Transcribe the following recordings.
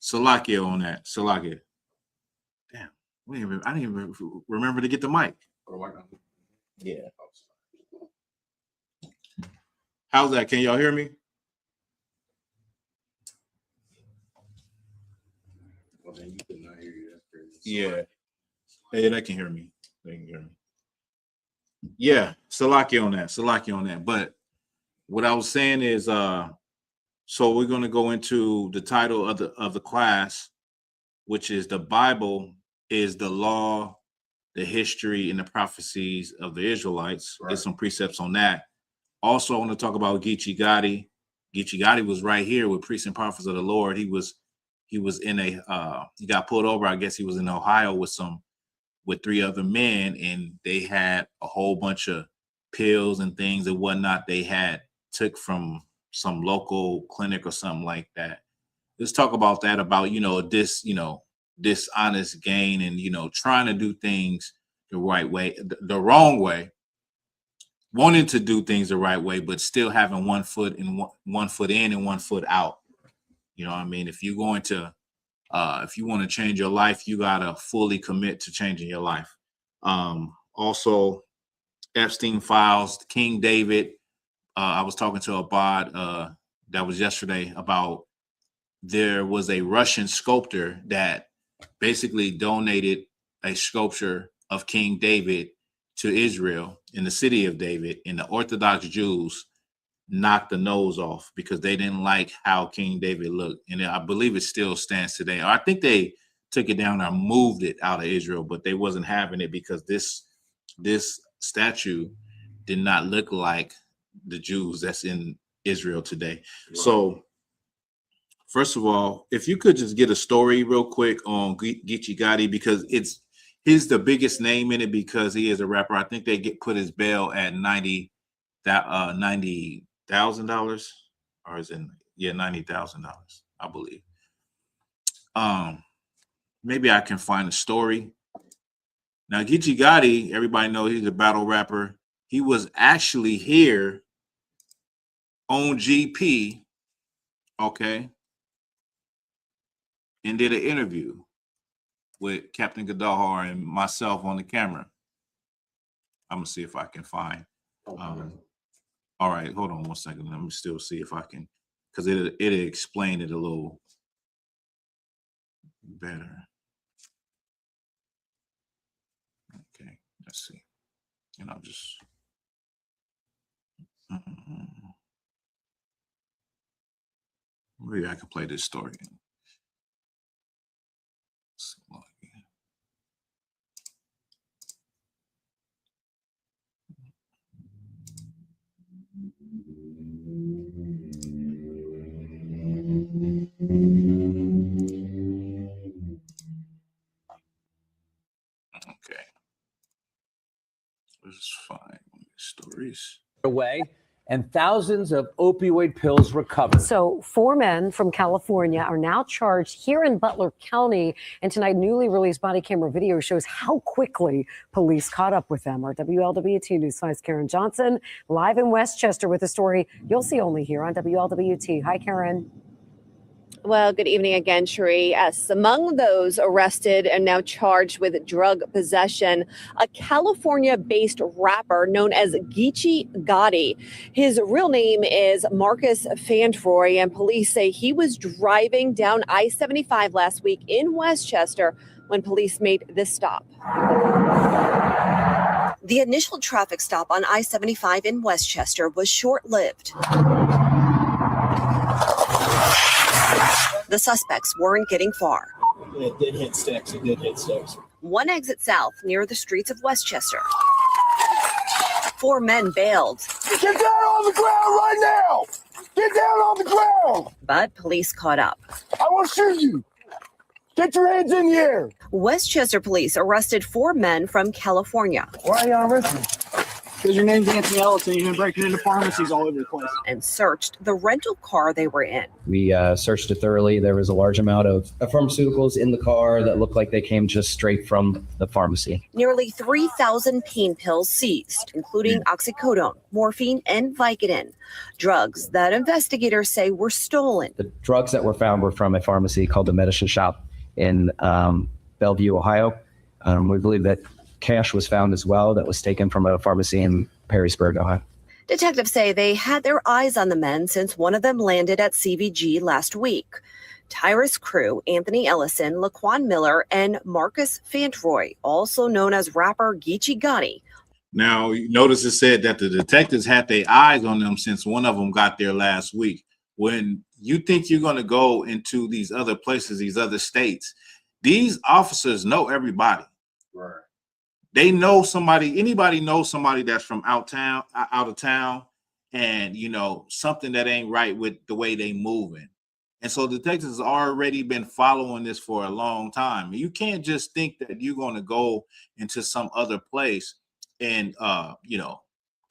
Salakia on that. Salakia. Damn. I didn't even remember to get the mic. Yeah. How's that? Can y'all hear me? Well, then you could not hear you. That's crazy. Yeah. Hey, they can hear me. They can hear me. Yeah, Salakia on that. Salakia on that. But what I was saying is, so we're going to go into the title of the class, which is the Bible is the law, the history, and the prophecies of the Israelites. Right. Get some precepts on that. Also, I want to talk about Geechee Gotti. Geechee Gotti was right here with Priests and Prophets of the Lord. He was in a he got pulled over. I guess he was in Ohio with 3 other men, and they had a whole bunch of pills and things and whatnot they had took from some local clinic or something like that. Let's talk about that, about, dishonest gain and, trying to do things the right way, the wrong way, wanting to do things the right way, but still having one foot in and one foot out. You know what I mean? If you're going to, if you want to change your life, you got to fully commit to changing your life. Also, Epstein files, King David. I was talking to Abad, that was yesterday, about there was a Russian sculptor that basically donated a sculpture of King David to Israel in the city of David, and the Orthodox Jews knocked the nose off because they didn't like how King David looked. And I believe it still stands today. I think they took it down or moved it out of Israel, but they wasn't having it because this statue did not look like the Jews that's in Israel today. Right. So first of all, if you could just get a story real quick on Geechee Gotti, because he's the biggest name in it because he is a rapper. I think they put his bail at $90,000, or is it $90,000, I believe. Maybe I can find a story. Now, Geechee Gotti, everybody knows he's a battle rapper. He was actually here on GP, okay, and did an interview with Captain Gadahar and myself on the camera. I'm gonna see if I can find. All right, hold on 1 second. Let me still see if I can, because it explained it a little better. Okay, let's see. And I'll just. Maybe I can play this story. Okay. This is fine. Stories. Away. And thousands of opioid pills recovered. So 4 men from California are now charged here in Butler County. And tonight, newly released body camera video shows how quickly police caught up with them. Our WLWT News 5's Karen Johnson, live in Westchester with a story you'll see only here on WLWT. Hi, Karen. Well, good evening again, Cherie. Yes, among those arrested and now charged with drug possession, a California-based rapper known as Geechee Gotti. His real name is Marcus Fandroy, and police say he was driving down I-75 last week in Westchester when police made this stop. The initial traffic stop on I-75 in Westchester was short-lived. The suspects weren't getting far. It did hit sticks. One exit south near the streets of Westchester. 4 men bailed. Get down on the ground right now! Get down on the ground! But police caught up. I will shoot you! Get your hands in the air! Westchester police arrested 4 men from California. Why are you arresting me? Because your name's Anthony Ellison, you've been breaking into pharmacies all over the place. And searched the rental car they were in. We searched it thoroughly. There was a large amount of pharmaceuticals in the car that looked like they came just straight from the pharmacy. Nearly 3,000 pain pills seized, including oxycodone, morphine, and Vicodin, drugs that investigators say were stolen. The drugs that were found were from a pharmacy called the Medicine Shop in Bellevue, Ohio. We believe that cash was found as well that was taken from a pharmacy in Perrysburg, Ohio. Detectives say they had their eyes on the men since one of them landed at CVG last week. Tyrus Crew, Anthony Ellison, Laquan Miller, and Marcus Fantroy, also known as rapper Geechee Gotti. Now, you notice it said that the detectives had their eyes on them since one of them got there last week. When you think you're going to go into these other places, these other states, these officers know everybody. Right. They know somebody, anybody knows somebody that's from out of town, and you know, something that ain't right with the way they moving. And so detectives already been following this for a long time. You can't just think that you're going to go into some other place and you know,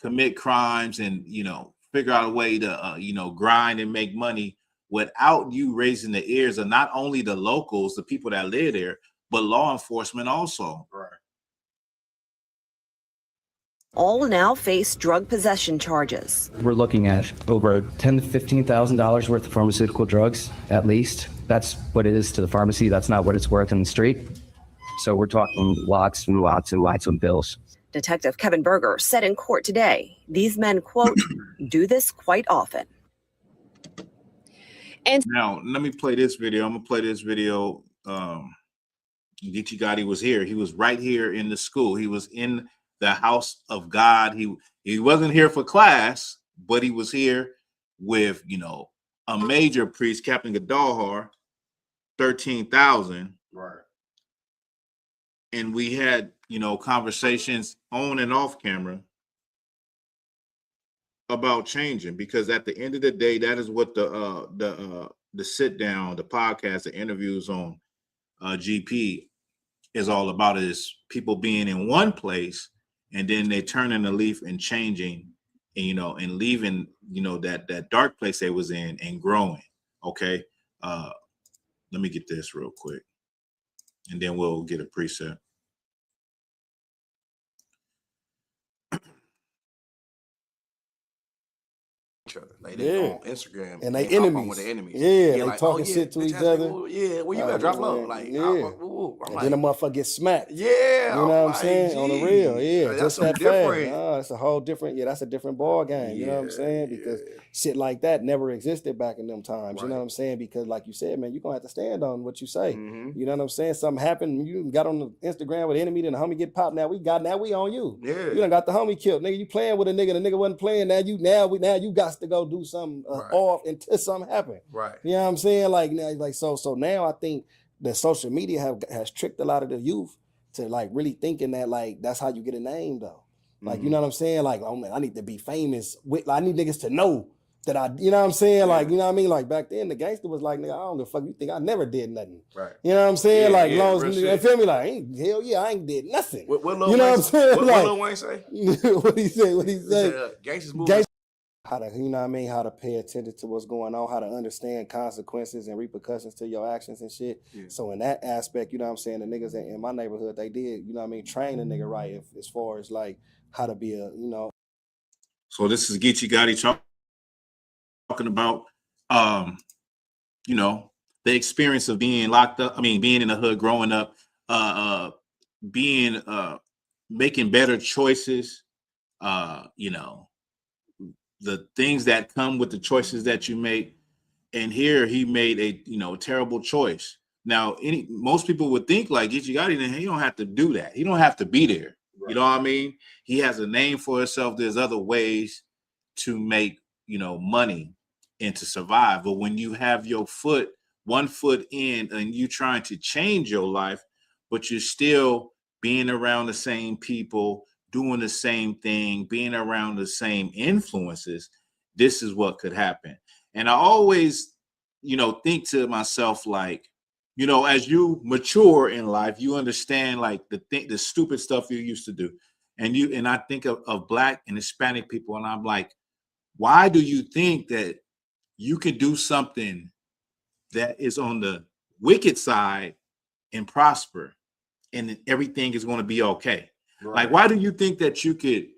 commit crimes and, you know, figure out a way to you know, grind and make money without you raising the ears of not only the locals, the people that live there, but law enforcement also. Right. All now face drug possession charges. We're looking at over $10,000 to $15,000 worth of pharmaceutical drugs, at least. That's what it is to the pharmacy. That's not what it's worth in the street. So we're talking lots and lots and lots of bills. Detective Kevin Berger said in court today, these men, quote, do this quite often. And Now, let me play this video. I'm going to play this video. Geechee Gotti was here. He was right here in the school. He was in the house of God. He wasn't here for class, but he was here with, you know, a major priest, Captain Gadalhar, 13,000. Right. And we had, you know, conversations on and off camera about changing, because at the end of the day, that is what the sit down, the podcast, the interviews on GP is all about, is people being in one place and then they turning a leaf and changing, and, you know, and leaving, you know, that dark place they was in and growing. Okay. Let me get this real quick and then we'll get a preset. Like they Yeah. on Instagram And they hop on enemies. with the enemies. Yeah, they like, talking shit to bitch, each that's like, other. "Ooh, yeah, well, you better drop low." Like, yeah. I'm And like, then the motherfucker get smacked. yeah, You know what I'm like, saying? On the geez, real, yeah, that's just something that fast. different. Oh, it's a whole different, that's a different ball game. You know what I'm saying? Because shit like that never existed back in them times. You know Right. what I'm saying? Because like you said, man, you're gonna have to stand on what you say. Mhm. You know what I'm saying? Something happened, you got on the Instagram with the enemy, then the homie get popped. Now we on you. Yeah. You done got the homie killed. Nigga, you playing with a nigga, the nigga wasn't playing. Now you got to go do something Right. off until something happen. Right. You know what I'm saying? Like so now I think that social media has tricked a lot of the youth to like really thinking that like that's how you get a name though. Like, you know what I'm saying? Like, oh man, I need to be famous. I need niggas to know that you know what I'm saying? Like, you know what I mean? Like back then the gangster was like, nigga, I don't give a fuck. You think I never did nothing. Right. You know what I'm saying? Yeah, like, yeah, long real as you shit. feel me? Like, hell yeah, I ain't did nothing. What Lil You know Wayne, what I'm saying? What Like- Lil Wayne say? What he say? What he He say? said, gangsters moving. How to, you know what I mean, how to pay attention to what's going on, how to understand consequences and repercussions to your actions and shit. Yeah. So in that aspect, you know what I'm saying, the niggas in my neighborhood, they did, you know what I mean, train a nigga right as far as like how to be a, you know. So this is Geechee Gotti talking about, you know, the experience of being locked up. I mean, being in the hood, growing up, making better choices, you know, the things that come with the choices that you make. And here he made a, you know, terrible choice. Now, most people would think like Geechee Gotti, then he don't have to do that. He don't have to be there. Right. You know what I mean? He has a name for himself. There's other ways to make, you know, money and to survive. But when you have your one foot in and you trying to change your life, but you're still being around the same people, doing the same thing, being around the same influences, this is what could happen. And I always, you know, think to myself, like, you know, as you mature in life, you understand like the stupid stuff you used to do. And I think of Black and Hispanic people, and I'm like, why do you think that you can do something that is on the wicked side and prosper, and everything is going to be okay? Right. Like, why do you think that you could,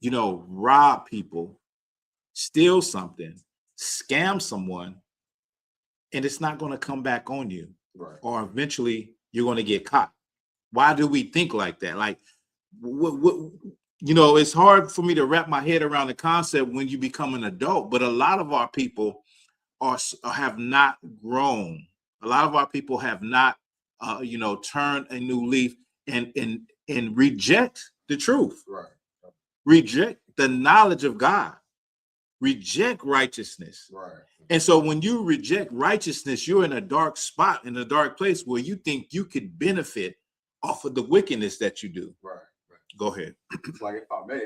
rob people, steal something, scam someone, and it's not going to come back on you? Right. Or eventually you're going to get caught? Why do we think like that? Like, it's hard for me to wrap my head around the concept when you become an adult, but a lot of our people have not grown. A lot of our people have not, turned a new leaf and reject the truth. Right. Reject the knowledge of God. Reject righteousness. Right. And so when you reject righteousness, you're in a dark spot, in a dark place where you think you could benefit off of the wickedness that you do. Right. Go ahead. It's like, if I may,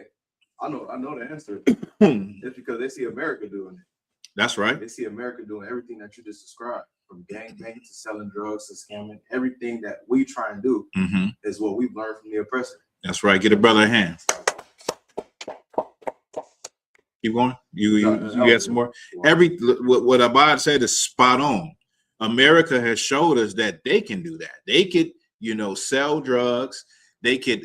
I know the answer. It's because they see America doing it. That's right. They see America doing everything that you just described, from gangbanging to selling drugs to scamming. Everything that we try and do is what we've learned from the oppressor. That's right. Get a brother a hand. Keep going. You got some more. What Abad said is spot on. America has showed us that they can do that. They could, sell drugs. They could,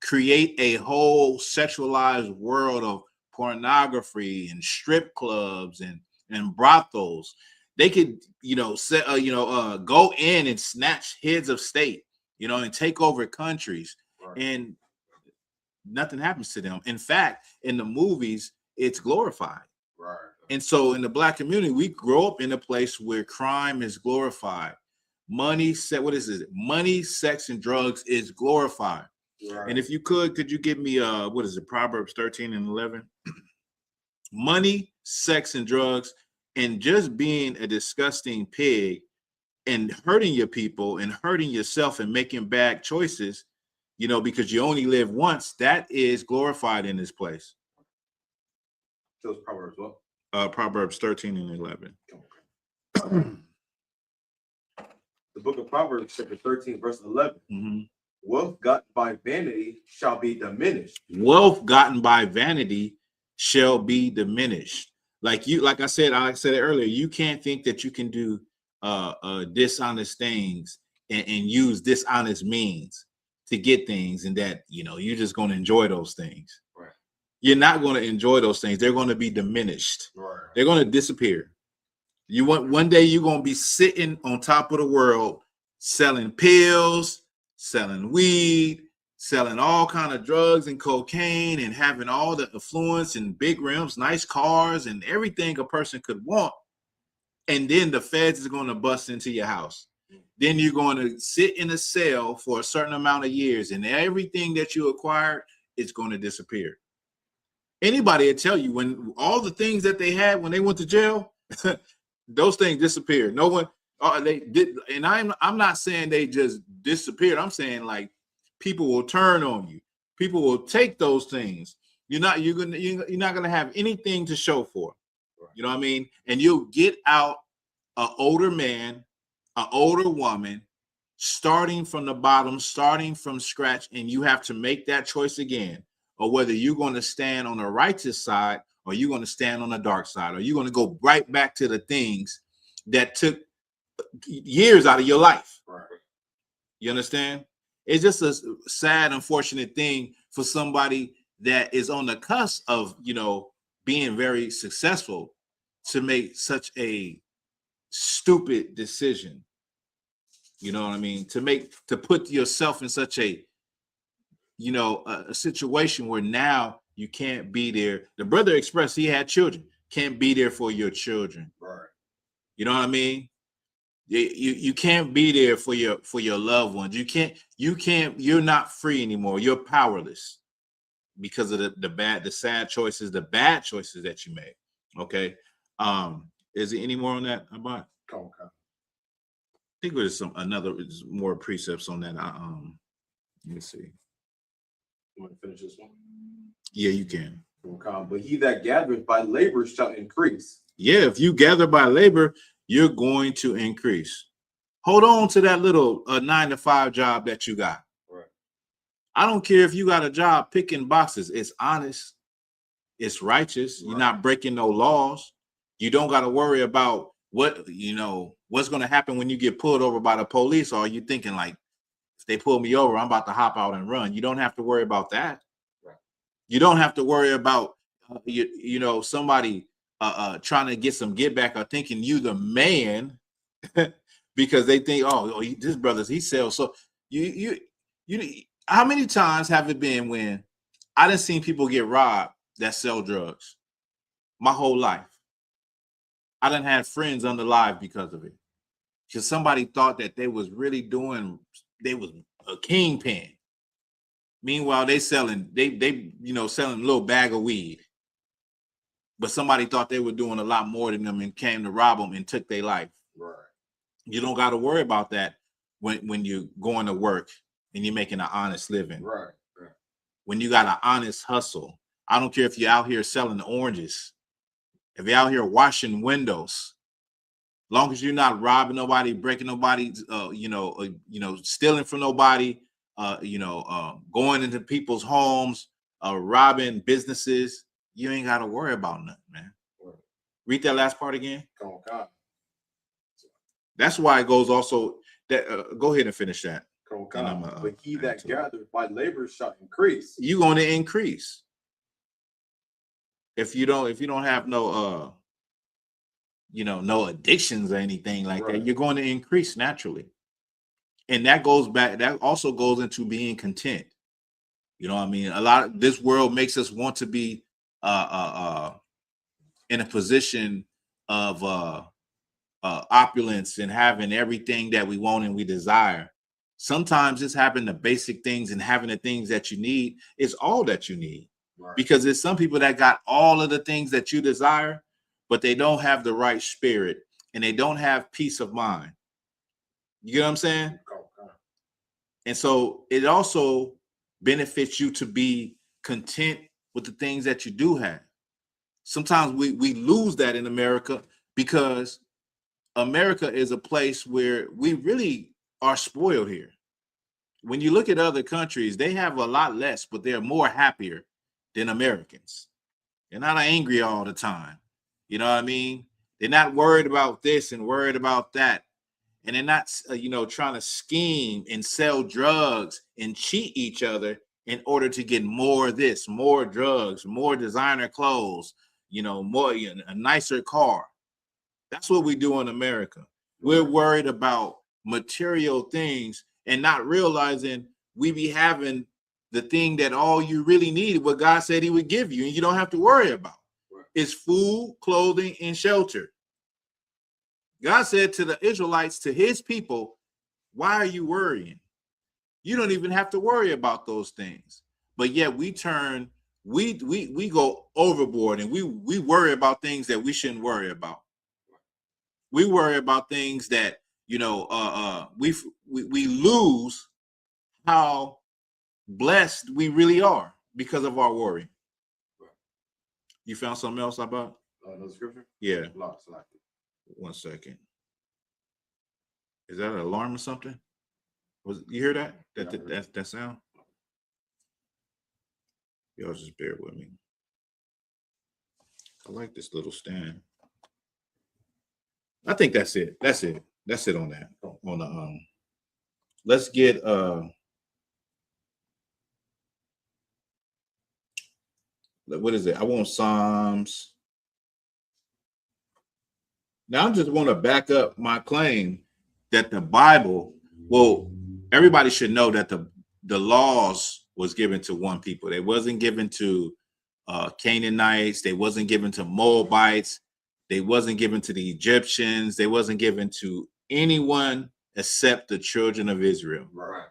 create a whole sexualized world of pornography and strip clubs and brothels. They could, go in and snatch heads of state, and take over countries, and nothing happens to them. In fact, in the movies, it's glorified. Right. And so in the Black community, we grow up in a place where crime is glorified. Money, sex, and drugs is glorified. Right. And if you could you give me Proverbs 13 and 11? Money, sex, and drugs, and just being a disgusting pig and hurting your people and hurting yourself and making bad choices, because you only live once, that is glorified in this place. So it's Proverbs what? Proverbs 13 and 11. The book of Proverbs, chapter 13, verse 11. Wealth gotten by vanity shall be diminished. Wealth gotten by vanity shall be diminished. Like I said it earlier, you can't think that you can do dishonest things and use dishonest means to get things, and that you're just going to enjoy those things. Right. You're not going to enjoy those things. They're going to be diminished. Right. They're going to disappear. One day you're going to be sitting on top of the world selling pills, selling weed, selling all kind of drugs and cocaine, and having all the affluence and big rims, nice cars, and everything a person could want. And then the feds is going to bust into your house. Then you're going to sit in a cell for a certain amount of years, and everything that you acquired is going to disappear. Anybody will tell you, when all the things that they had when they went to jail, those things disappeared. No one, they did. And I'm not saying they just disappeared. I'm saying, like, people will turn on you. People will take those things. You're not gonna have anything to show for. You know what I mean? And you'll get out an older man, an older woman, starting from the bottom, starting from scratch, and you have to make that choice again, or whether you're going to stand on the righteous side or you're going to stand on the dark side, or you're going to go right back to the things that took years out of your life. Right. You understand? It's just a sad, unfortunate thing for somebody that is on the cusp of, being very successful, to make such a stupid decision. You know what I mean? To put yourself in such a situation where now you can't be there. The brother expressed he had children, can't be there for your children. Right. You know what I mean? You can't be there for your loved ones. You're not free anymore. You're powerless because of the sad choices, the bad choices that you made. Okay. Is there any more on that about? Okay. I think there's more precepts on that. Let me see. You want to finish this one? Yeah, you can. Okay. But he that gathereth by labor shall increase. Yeah, if you gather by labor, you're going to increase. Hold on to that little 9-to-5 job that you got. Right. I don't care if you got a job picking boxes. It's honest. It's righteous. You're not breaking no laws. You don't got to worry about what's going to happen when you get pulled over by the police. Or are you thinking like, if they pull me over, I'm about to hop out and run. You don't have to worry about that. Right. You don't have to worry about somebody trying to get some get back or thinking you the man because they think, this brother's he sells. So you how many times have it been when I done seen people get robbed that sell drugs? My whole life. I done had friends under live because of it. Because somebody thought that they was really they was a kingpin. Meanwhile, they selling selling a little bag of weed. But somebody thought they were doing a lot more than them and came to rob them and took their life. Right. You don't got to worry about that when you're going to work and you're making an honest living. Right. When you got an honest hustle. I don't care if you're out here selling oranges. If you're out here washing windows, long as you're not robbing nobody, breaking nobody, stealing from nobody, going into people's homes, robbing businesses, you ain't got to worry about nothing, man. Right. Read that last part again. Oh, God. That's why it goes also that. Go ahead and finish that. Oh, God. But he that gathered by labor shall increase. You're going to increase. If you don't have no no addictions or anything like that, you're going to increase naturally. And that also goes into being content. You know what I mean? A lot of this world makes us want to be in a position of opulence and having everything that we want and we desire. Sometimes just having the basic things and having the things that you need is all that you need. Right. Because there's some people that got all of the things that you desire, but they don't have the right spirit and they don't have peace of mind. You get what I'm saying? And so it also benefits you to be content with the things that you do have. Sometimes we lose that in America because America is a place where we really are spoiled here. When you look at other countries, they have a lot less, but they're more happier than Americans. They're not angry all the time. You know what I mean? They're not worried about this and worried about that. And they're not, trying to scheme and sell drugs and cheat each other in order to get more of this, more drugs, more designer clothes, more, a nicer car. That's what we do in America. We're worried about material things and not realizing we be having the thing that all you really need, what God said he would give you, and you don't have to worry about. It's food, clothing, and shelter. God said to the Israelites, to his people, why are you worrying? You don't even have to worry about those things. But yet we go overboard and we worry about things that we shouldn't worry about. We worry about things that, we lose how blessed we really are because of our worry. You found something else about? No scripture? Yeah. 1 second. Is that an alarm or something? You hear that? That sound? Y'all just bear with me. I like this little stand. I think that's it. That's it on that. On the let's get what is it? I want Psalms. Now I just want to back up my claim that the Bible, everybody should know that the laws was given to one people. They wasn't given to Canaanites. They wasn't given to Moabites. They wasn't given to the Egyptians. They wasn't given to anyone except the children of Israel. Right.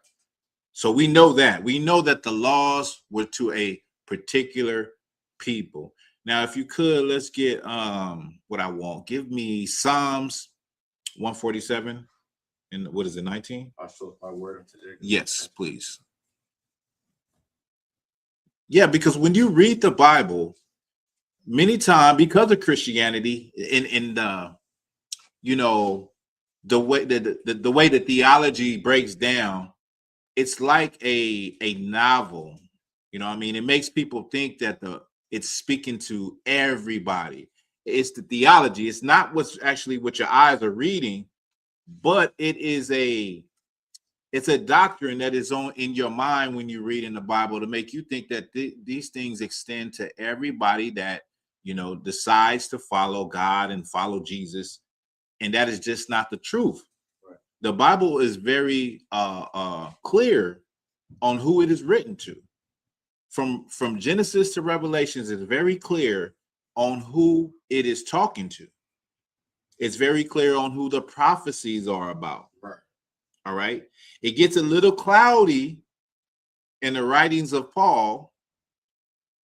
So we know that. We know that the laws were to a particular people. Now, if you could, let's get what I want. Give me Psalms 147. And what is it, 19? I show my word unto Jacob. Yes, please. Yeah, because when you read the Bible, many times because of Christianity, in the way that the way the theology breaks down, it's like a novel. You know what I mean? It makes people think that it's speaking to everybody. It's the theology. It's not what's actually what your eyes are reading, but it's a doctrine that is in your mind when you read in the Bible to make you think that these things extend to everybody that, you know, decides to follow God and follow Jesus. And that is just not the truth. Right. The Bible is very clear on who it is written to. From Genesis to Revelations, it's very clear on who it is talking to. It's very clear on who the prophecies are about. Right. All right. It gets a little cloudy in the writings of Paul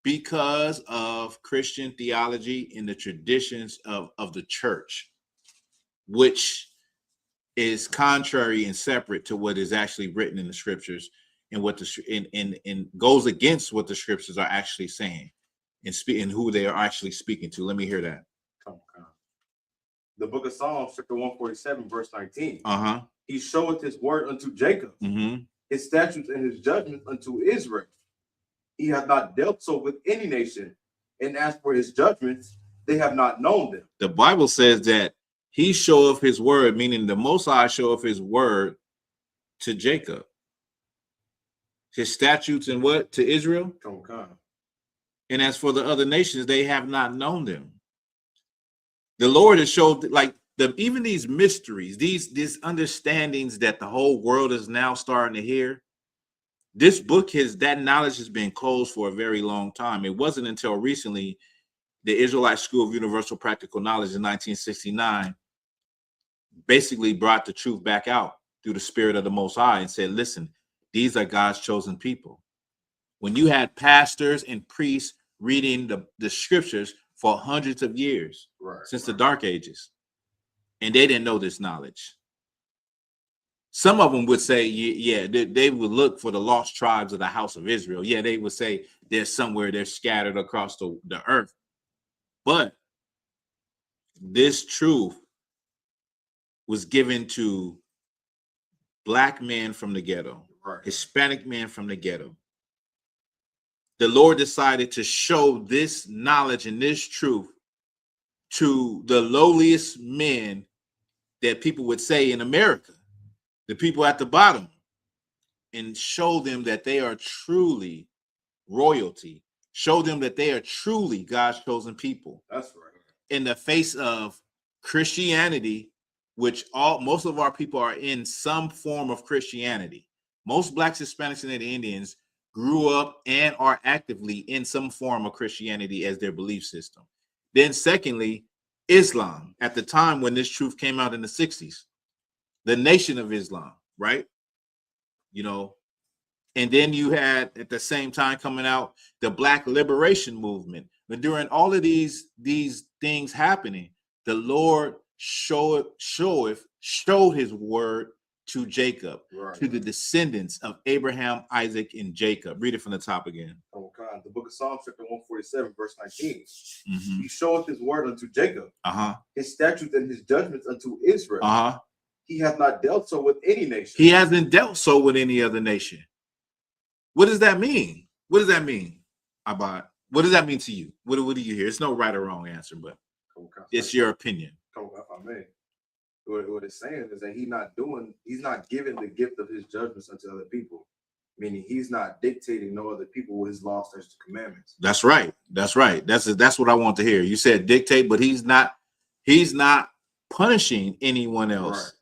because of Christian theology and the traditions of the church, which is contrary and separate to what is actually written in the scriptures and what and goes against what the scriptures are actually saying and who they are actually speaking to. Let me hear that. The book of Psalms, chapter 147, verse 19. Uh-huh. He showeth his word unto Jacob, his statutes and his judgments unto Israel. He hath not dealt so with any nation, and as for his judgments, they have not known them. The Bible says that he showeth his word, meaning the Most High showeth his word to Jacob. His statutes and what? To Israel? And as for the other nations, they have not known them. The Lord has showed, like, even these mysteries, these understandings that the whole world is now starting to hear. This book that knowledge has been closed for a very long time. It wasn't until recently the Israelite School of Universal Practical Knowledge in 1969 basically brought the truth back out through the Spirit of the Most High and said, listen, these are God's chosen people. When you had pastors and priests reading the scriptures for hundreds of years, since the Dark Ages, and they didn't know this knowledge. Some of them would say, yeah, they would look for the lost tribes of the house of Israel. Yeah, they would say they're somewhere, they're scattered across the earth. But this truth was given to Black men from the ghetto, Hispanic men from the ghetto. The Lord decided to show this knowledge and this truth to the lowliest men that people would say in America, the people at the bottom, and show them that they are truly royalty. Show them that they are truly God's chosen people. That's right. In the face of Christianity, which most of our people are in some form of Christianity. Most Blacks, Hispanics, and Indians grew up and are actively in some form of Christianity as their belief system. Then secondly, Islam, at the time when this truth came out in the 60s, the Nation of Islam, right? You know, and then you had at the same time coming out the Black Liberation Movement. But during all of these things happening, the Lord showed his word to Jacob, to the descendants of Abraham, Isaac, and Jacob. Read it from the top again. Oh God, the book of Psalms, chapter 147, verse 19. He showeth his word unto Jacob, his statutes and his judgments unto Israel. He hath not dealt so with any nation. He hasn't dealt so with any other nation. What does that mean? What does that mean, Abad? What does that mean to you? What do you hear? It's no right or wrong answer, but it's your opinion. What it's saying is that he's not giving the gift of his judgments unto other people, meaning he's not dictating no other people with his laws, statutes, and commandments. That's right. That's right. That's what I want to hear. You said dictate, but he's not punishing anyone else.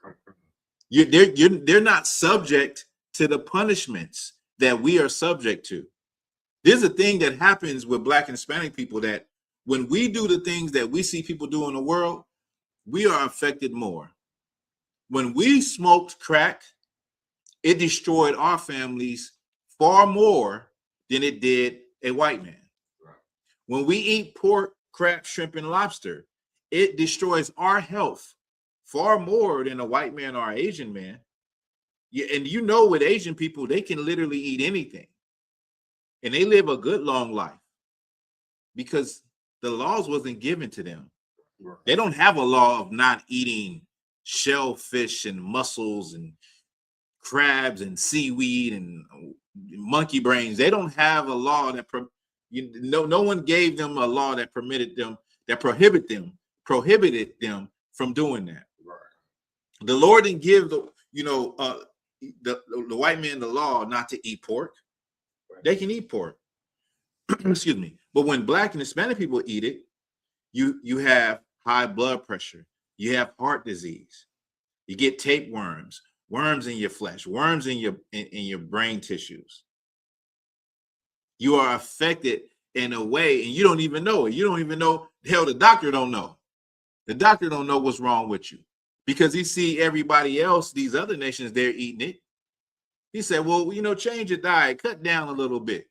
They're not subject to the punishments that we are subject to. There's a thing that happens with Black and Hispanic people that when we do the things that we see people do in the world, we are affected more. When we smoked crack, it destroyed our families far more than it did a white man. When we eat pork, crab, shrimp, and lobster, it destroys our health far more than a white man or an Asian man. And you know, with Asian people, they can literally eat anything. And they live a good long life because the laws wasn't given to them. They don't have a law of not eating shellfish and mussels and crabs and seaweed and monkey brains. They don't have a law that no one gave them a law that prohibited them from doing that. Right. The Lord didn't give the white man the law not to eat pork. Right. They can eat pork. Excuse me. But when Black and Hispanic people eat it, you have high blood pressure, you have heart disease, you get tapeworms, worms in your flesh, worms in your brain tissues. You are affected in a way, and you don't even know it. You don't even know. Hell, the doctor don't know. The doctor don't know what's wrong with you because he see everybody else, these other nations, they're eating it. He said, well, change your diet, cut down a little bit.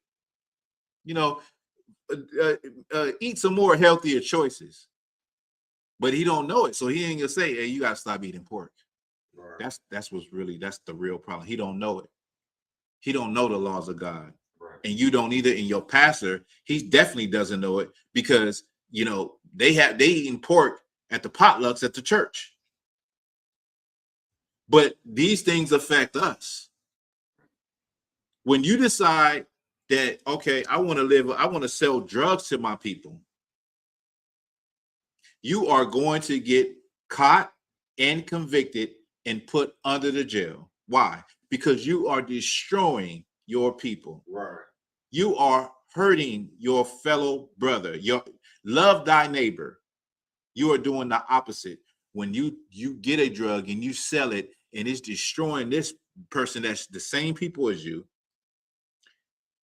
Eat some more healthier choices. But he don't know it, so he ain't gonna say, hey, you gotta stop eating pork. Right. That's the real problem. He don't know it. He don't know the laws of God. Right. And you don't either. And your pastor, he definitely doesn't know it because they eating pork at the potlucks at the church. But these things affect us. When you decide that, okay, I want to sell drugs to my people, you are going to get caught and convicted and put under the jail. Why? Because you are destroying your people. Right. You are hurting your fellow brother. Love thy neighbor. You are doing the opposite. When you get a drug and you sell it and it's destroying this person that's the same people as you,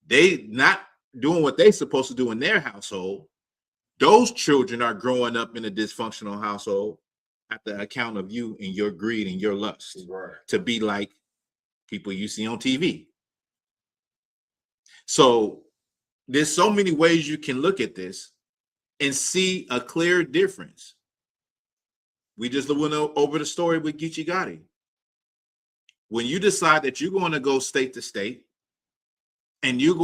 they not doing what they're supposed to do in their household. Those children are growing up in a dysfunctional household at the account of you and your greed and your lust. Right. To be like people you see on TV. So there's so many ways you can look at this and see a clear difference. We just went over the story with Geechee Gotti. When you decide that you're going to go state to state and you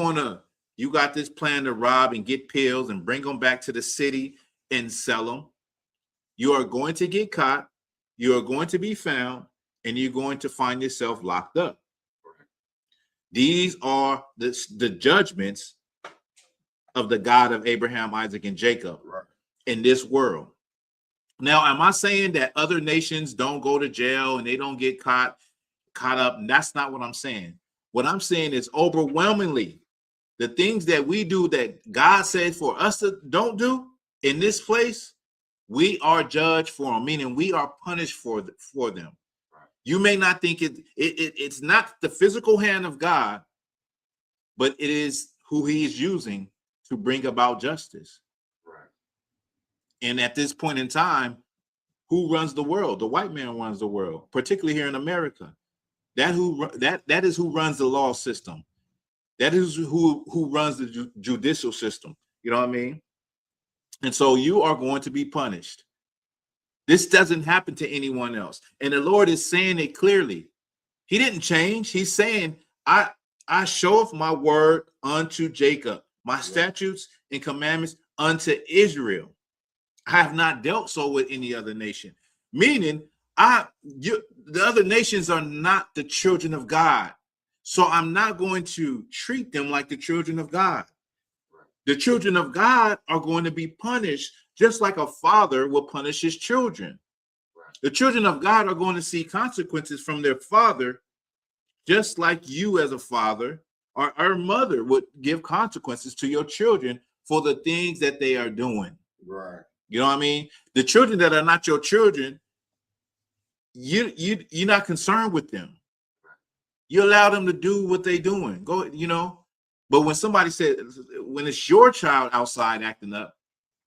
got this plan to rob and get pills and bring them back to the city and sell them, you are going to get caught, you are going to be found, and you're going to find yourself locked up. These are the judgments of the God of Abraham, Isaac, and Jacob in this world. Now, am I saying that other nations don't go to jail and they don't get caught up? That's not what I'm saying. What I'm saying is overwhelmingly, the things that we do that God said for us to don't do in this place, we are judged for them, meaning we are punished for them. You may not think it's not the physical hand of God, but it is who he is using to bring about justice. Right. And at this point in time, who runs the world? The white man runs the world, particularly here in America. That is who runs the law system. That is who runs the judicial system. You know what I mean? And so you are going to be punished. This doesn't happen to anyone else. And the Lord is saying it clearly. He didn't change. He's saying, I showeth my word unto Jacob, my statutes and commandments unto Israel. I have not dealt so with any other nation. Meaning, the other nations are not the children of God. So I'm not going to treat them like the children of God. The children of God are going to be punished just like a father will punish his children. The children of God are going to see consequences from their father, just like you as a father or our mother would give consequences to your children for the things that they are doing. Right. You know what I mean? The children that are not your children, you're not concerned with them. You allow them to do what they're doing. Go, But when somebody said, when it's your child outside acting up,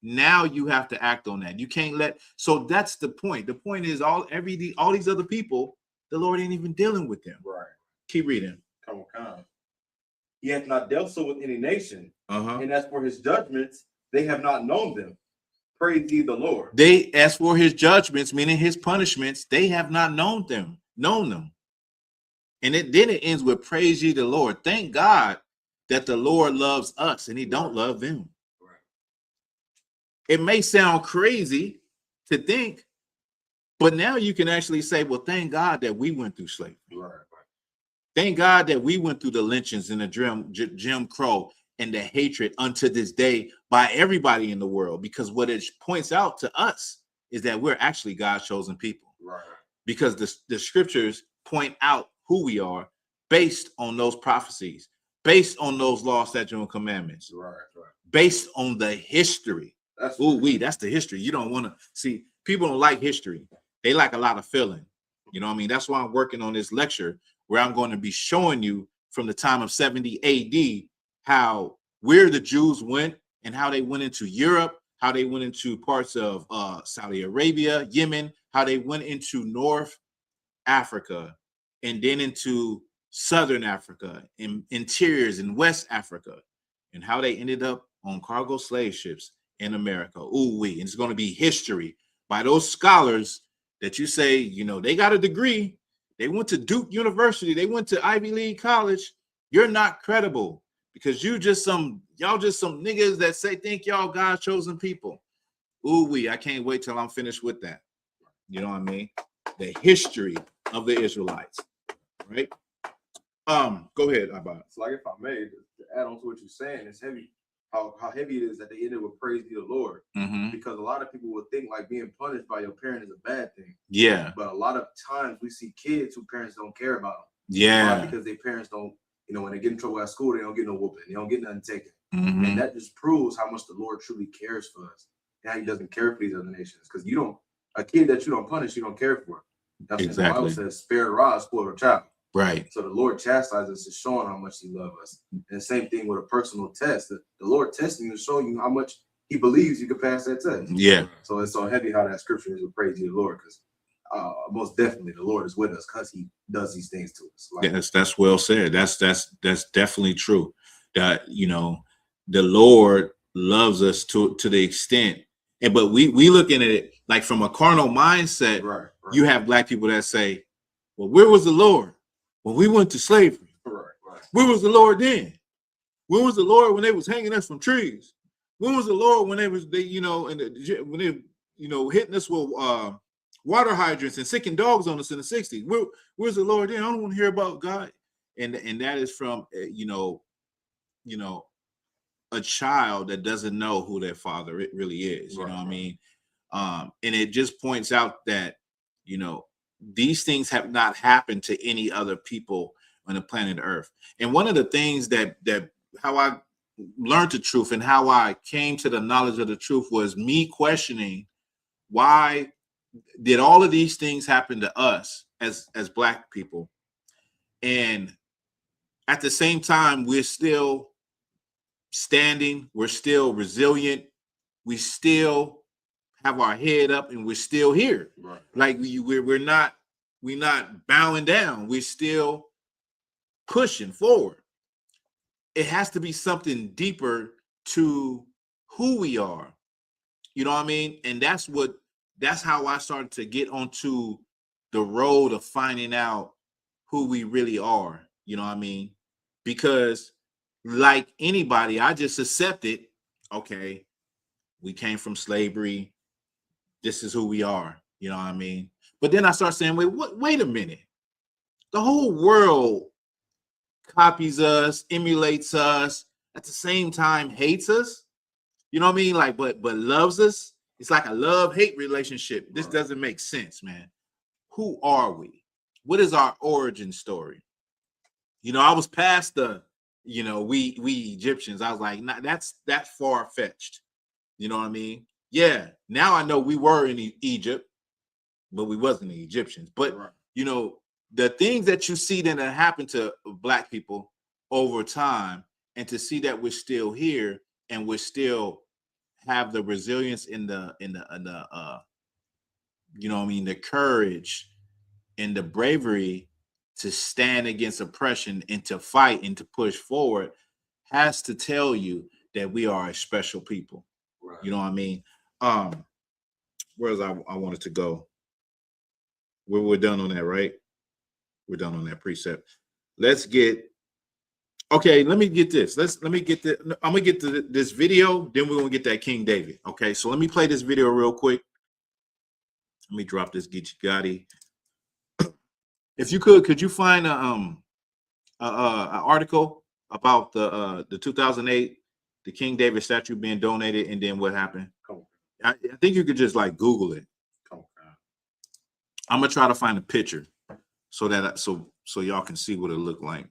now you have to act on that. You can't let. So that's the point. The point is all these other people, the Lord ain't even dealing with them. Right. Keep reading. Come on. He hath not dealt so with any nation, And as for his judgments, they have not known them. Praise ye the Lord. As for his judgments, meaning his punishments, they have not known them. And then it ends with praise ye the Lord. Thank God that the Lord loves us and he don't love them. Right. It may sound crazy to think, but now you can actually say, well, thank God that we went through slavery. Right. Thank God that we went through the lynchings and the Jim Crow and the hatred unto this day by everybody in the world, because what it points out to us is that we're actually God's chosen people. Right. Because the scriptures point out who we are based on those prophecies, based on those laws, statutes, and commandments, Right. based on the history. That's that's the history. You don't want to see, people don't like history. They like a lot of feeling. You know what I mean? That's why I'm working on this lecture where I'm going to be showing you from the time of 70 AD how where the Jews went and how they went into Europe, how they went into parts of Saudi Arabia, Yemen, how they went into North Africa, and then into Southern Africa, and interiors in West Africa, and how they ended up on cargo slave ships in America. And it's going to be history by those scholars that you say, you know, they got a degree, they went to Duke University, they went to Ivy League college. You're not credible because y'all just some niggas that think y'all God's chosen people. I can't wait till I'm finished with that. You know what I mean? The history of the Israelites, right? Go ahead, Abba. It's like, if I may, to add on to what you're saying, it's heavy. How heavy it is that they ended with praise be the Lord. Because a lot of people would think like being punished by your parent is a bad thing. Yeah. But a lot of times we see kids who parents don't care about them. Yeah. Why? Because their parents don't, you know, when they get in trouble at school, they don't get no whooping. They don't get nothing taken. And that just proves how much the Lord truly cares for us. And how he doesn't care for these other nations. Because a kid that you don't punish, you don't care for. That's what the Bible says, spare the rod, spoil the child. Right. So the Lord chastises us to show how much he loves us. And the same thing with a personal test. The Lord testing you to show you how much he believes you can pass that test. Yeah. So it's so heavy how that scripture is with praise to the Lord, because most definitely the Lord is with us because he does these things to us. Like, that's well said. That's definitely true. That, you know, the Lord loves us to the extent, but we looking at it like from a carnal mindset. Right. You have black people that say, well, where was the Lord when we went to slavery? Right. Where was the Lord then? When was the Lord when they was hanging us from trees? When was the Lord when when they hitting us with water hydrants and sicking dogs on us in the 60s? Where's the Lord then? I don't want to hear about God. And that is from a child that doesn't know who their father really is. You know what I mean? And it just points out that, you know, these things have not happened to any other people on the planet Earth. And one of the things that how I learned the truth and how I came to the knowledge of the truth was me questioning, why did all of these things happen to us as black people? And at the same time, we're still standing, we're still resilient, we still have our head up, and we're still here. Right. Like we're not bowing down. We're still pushing forward. It has to be something deeper to who we are. You know what I mean? And that's how I started to get onto the road of finding out who we really are. You know what I mean? Because like anybody, I just accepted, okay, we came from slavery. This is who we are. You know what I mean? But then I start saying, wait a minute. The whole world copies us, emulates us, at the same time hates us. You know what I mean? Like, but loves us. It's like a love-hate relationship. This doesn't make sense, man. Who are we? What is our origin story? You know, I was past the, you know, we Egyptians. I was like, nah, that's far-fetched. You know what I mean? Yeah, now I know we were in Egypt, but we wasn't the Egyptians. But, you know, the things that you see that happen to black people over time, and to see that we're still here and we're still have the resilience in the you know what I mean, the courage and the bravery to stand against oppression and to fight and to push forward, has to tell you that we are a special people. Right. You know what I mean? Whereas I wanted to go. We're done on that, right? We're done on that precept. Let's get, okay, let me get this. I'm gonna get to this video, then we're gonna get that King David. Okay, so let me play this video real quick. Let me drop this Geechee Gotti. If you could you find an article about the 2008 the King David statue being donated, and then what happened? I think you could just like Google it. I'm gonna try to find a picture so that so y'all can see what it looked like.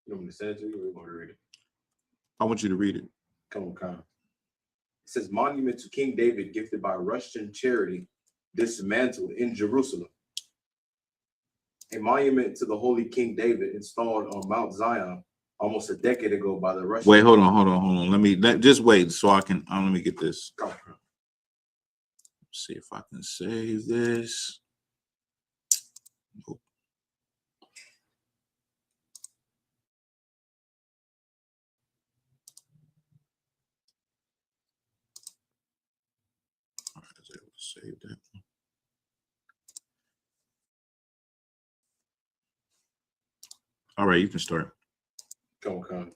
You want me to send it to you, or you want to read it? I want you to read it. Come on. It says, monument to King David gifted by Russian charity dismantled in Jerusalem. A monument to the Holy King David installed on Mount Zion almost a decade ago by the Russian. Wait, hold on. Let me just wait so I can. Let me get this. Let's see if I can save this. Nope. All right, I was able to save that. All right, you can start. Come on. It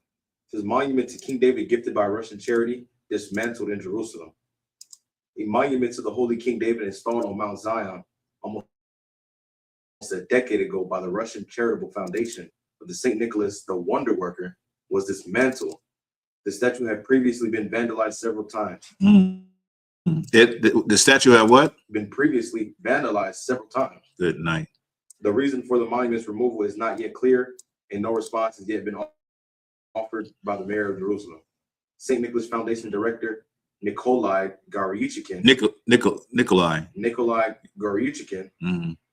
says, monument to King David gifted by Russian charity dismantled in Jerusalem. A monument to the Holy King David installed on Mount Zion almost a decade ago by the Russian charitable foundation of the St. Nicholas the Wonder Worker was dismantled. The statue had previously been vandalized several times. The statue had what? Been previously vandalized several times. Good night. The reason for the monument's removal is not yet clear, and no response has yet been offered by the mayor of Jerusalem. St. Nicholas Foundation Director Nikolai Goryuchikin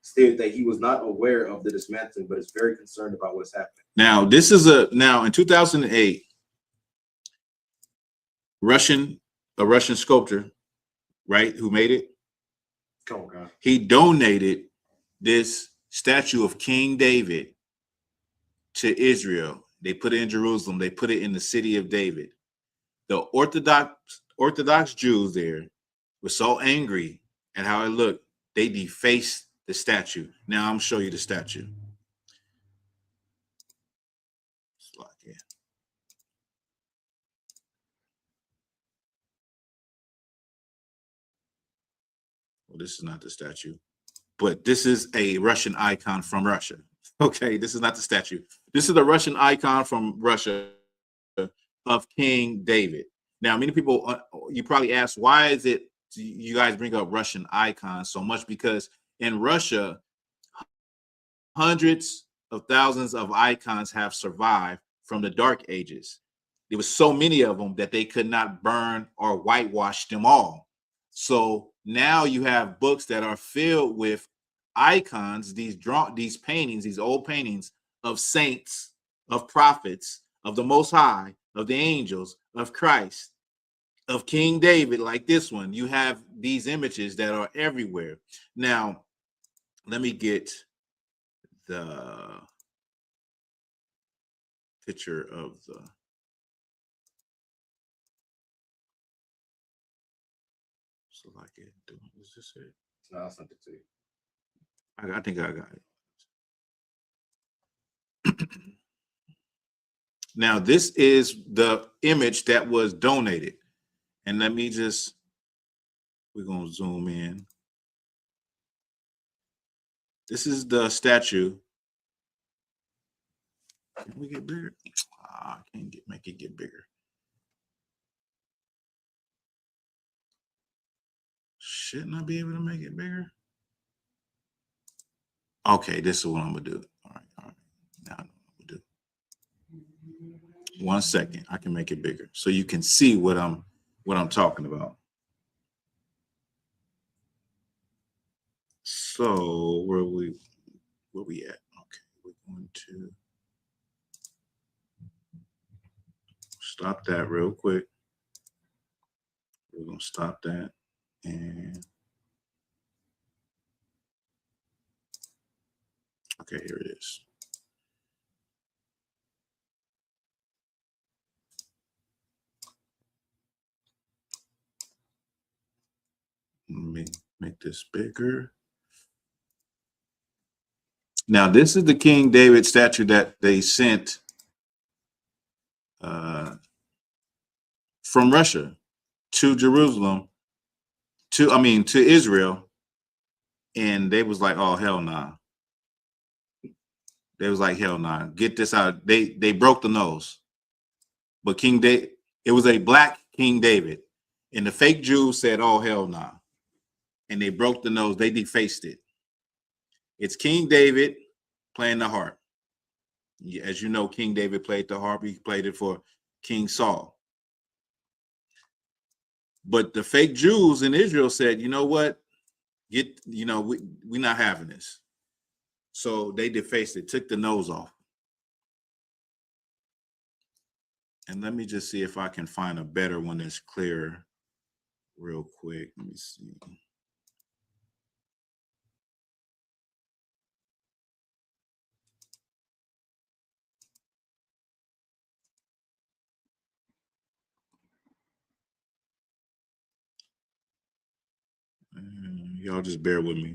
stated that he was not aware of the dismantling, but is very concerned about what's happening. Now, this is in 2008, a Russian sculptor, right, who made it. Come on, God. He donated this statue of King David to Israel. They put it in Jerusalem. They put it in the city of David. The Orthodox Jews there were so angry at how it looked, they defaced the statue. Now I'm gonna show you the statue. Well, this is not the statue, but this is a Russian icon from Russia. Okay, this is not the statue. This is the Russian icon from Russia of King David. Now, many people, you probably ask, why is it you guys bring up Russian icons so much? Because in Russia, hundreds of thousands of icons have survived from the Dark Ages. There was so many of them that they could not burn or whitewash them all. So now you have books that are filled with icons, these paintings, these old paintings of saints, of prophets, of the Most High, of the angels, of Christ, of King David, like this one. You have these images that are everywhere. Now, let me get the picture of the. So like it. Is this it? No, I sent it to you. I think I got it. Now, this is the image that was donated. And let me just, we're going to zoom in. This is the statue. Can we get bigger? I can't make it get bigger. Shouldn't I be able to make it bigger? Okay, this is what I'm gonna do. All right. Now I know what I'm gonna do. 1 second, I can make it bigger so you can see what I'm talking about. So where we at? Okay, we're going to stop that real quick. We're gonna stop that and okay, here it is. Let me make this bigger. Now, this is the King David statue that they sent from Russia to Jerusalem, to Israel, and they was like, oh, hell nah. They was like, hell nah, get this out. They broke the nose. But King David, it was a black King David, and the fake Jews said, oh, hell nah. And they broke the nose. They defaced it. It's King David playing the harp. As you know, King David played the harp. He played it for King Saul. But the fake Jews in Israel said, you know what? We're not having this. So they defaced it, took the nose off. And let me just see if I can find a better one that's clearer real quick. Let me see. Y'all just bear with me.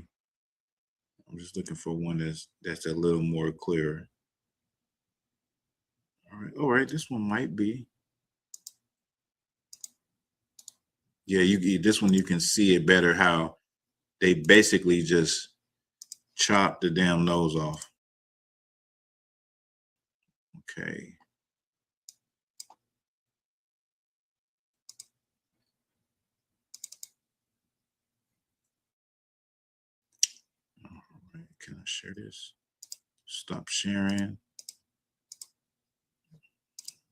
I'm just looking for one that's a little more clearer. All right, this one might be. Yeah, this one you can see it better how they basically just chopped the damn nose off. Okay. Can I share this? Stop sharing.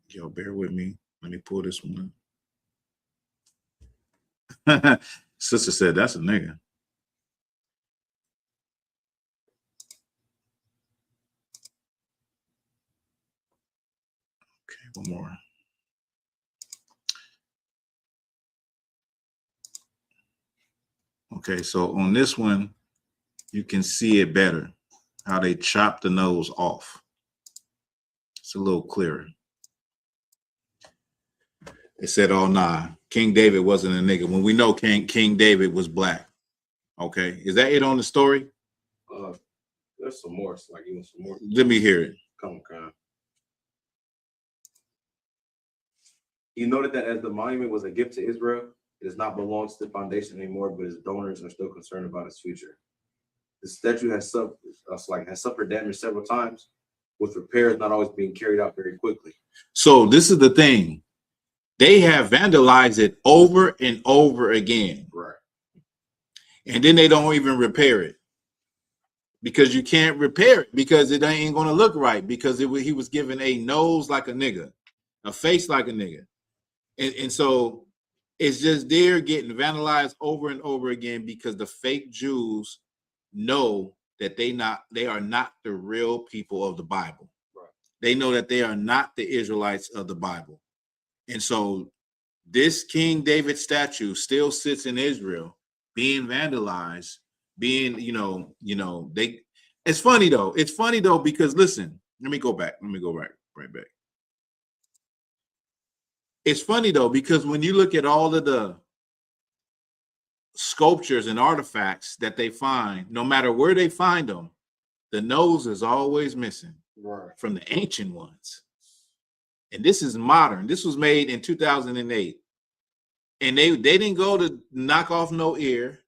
Y'all bear with me. Let me pull this one up. Sister said that's a nigga. Okay, one more. Okay, so on this one, you can see it better, how they chopped the nose off. It's a little clearer. It said, oh, nah, King David wasn't a nigga. When we know King David was black. Okay, is that it on the story? There's some more. Like even some more. Let me hear it. Come on. He noted that as the monument was a gift to Israel, it does not belong to the foundation anymore, but its donors are still concerned about its future. The statue has suffered damage several times, with repairs not always being carried out very quickly. So this is the thing. They have vandalized it over and over again. Right. And then they don't even repair it. Because you can't repair it because it ain't going to look right because he was given a nose like a nigga, a face like a nigga. And so it's just they're getting vandalized over and over again because the fake Jews know that they are not the real people of the Bible. Right. They know that they are not the Israelites of the Bible. And so this King David statue still sits in Israel being vandalized, being, it's funny though. It's funny though, because listen, let me go back. Right back. It's funny though, because when you look at all of the sculptures and artifacts that they find, no matter where they find them, the nose is always missing from the ancient ones. And this is modern. This was made in 2008. And they didn't go to knock off no ear.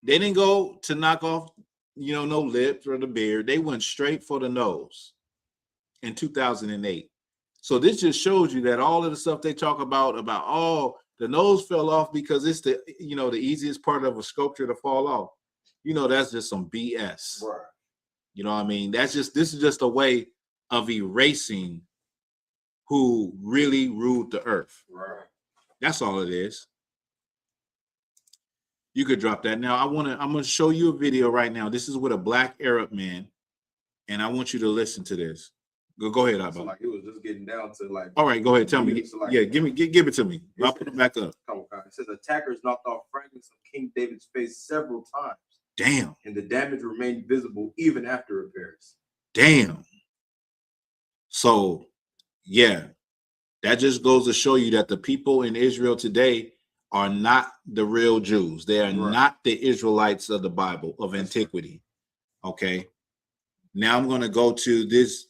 They didn't go to knock off, no lips or the beard. They went straight for the nose in 2008. So this just shows you that all of the stuff they talk about the nose fell off because it's the easiest part of a sculpture to fall off. That's just some BS. Right. You know what I mean? This is just a way of erasing who really ruled the earth. Right. That's all it is. You could drop that. Now I'm gonna show you a video right now. This is with a black Arab man, and I want you to listen to this. Go ahead, Abba. So like it was just getting down to like. All right, go ahead. Tell me. So like, give it to me. I'll put it back up. Come on, it says attackers knocked off fragments of King David's face several times. Damn. And the damage remained visible even after repairs. Damn. So, yeah, that just goes to show you that the people in Israel today are not the real Jews. They are not the Israelites of the Bible, of antiquity. Okay. Now I'm going to go to this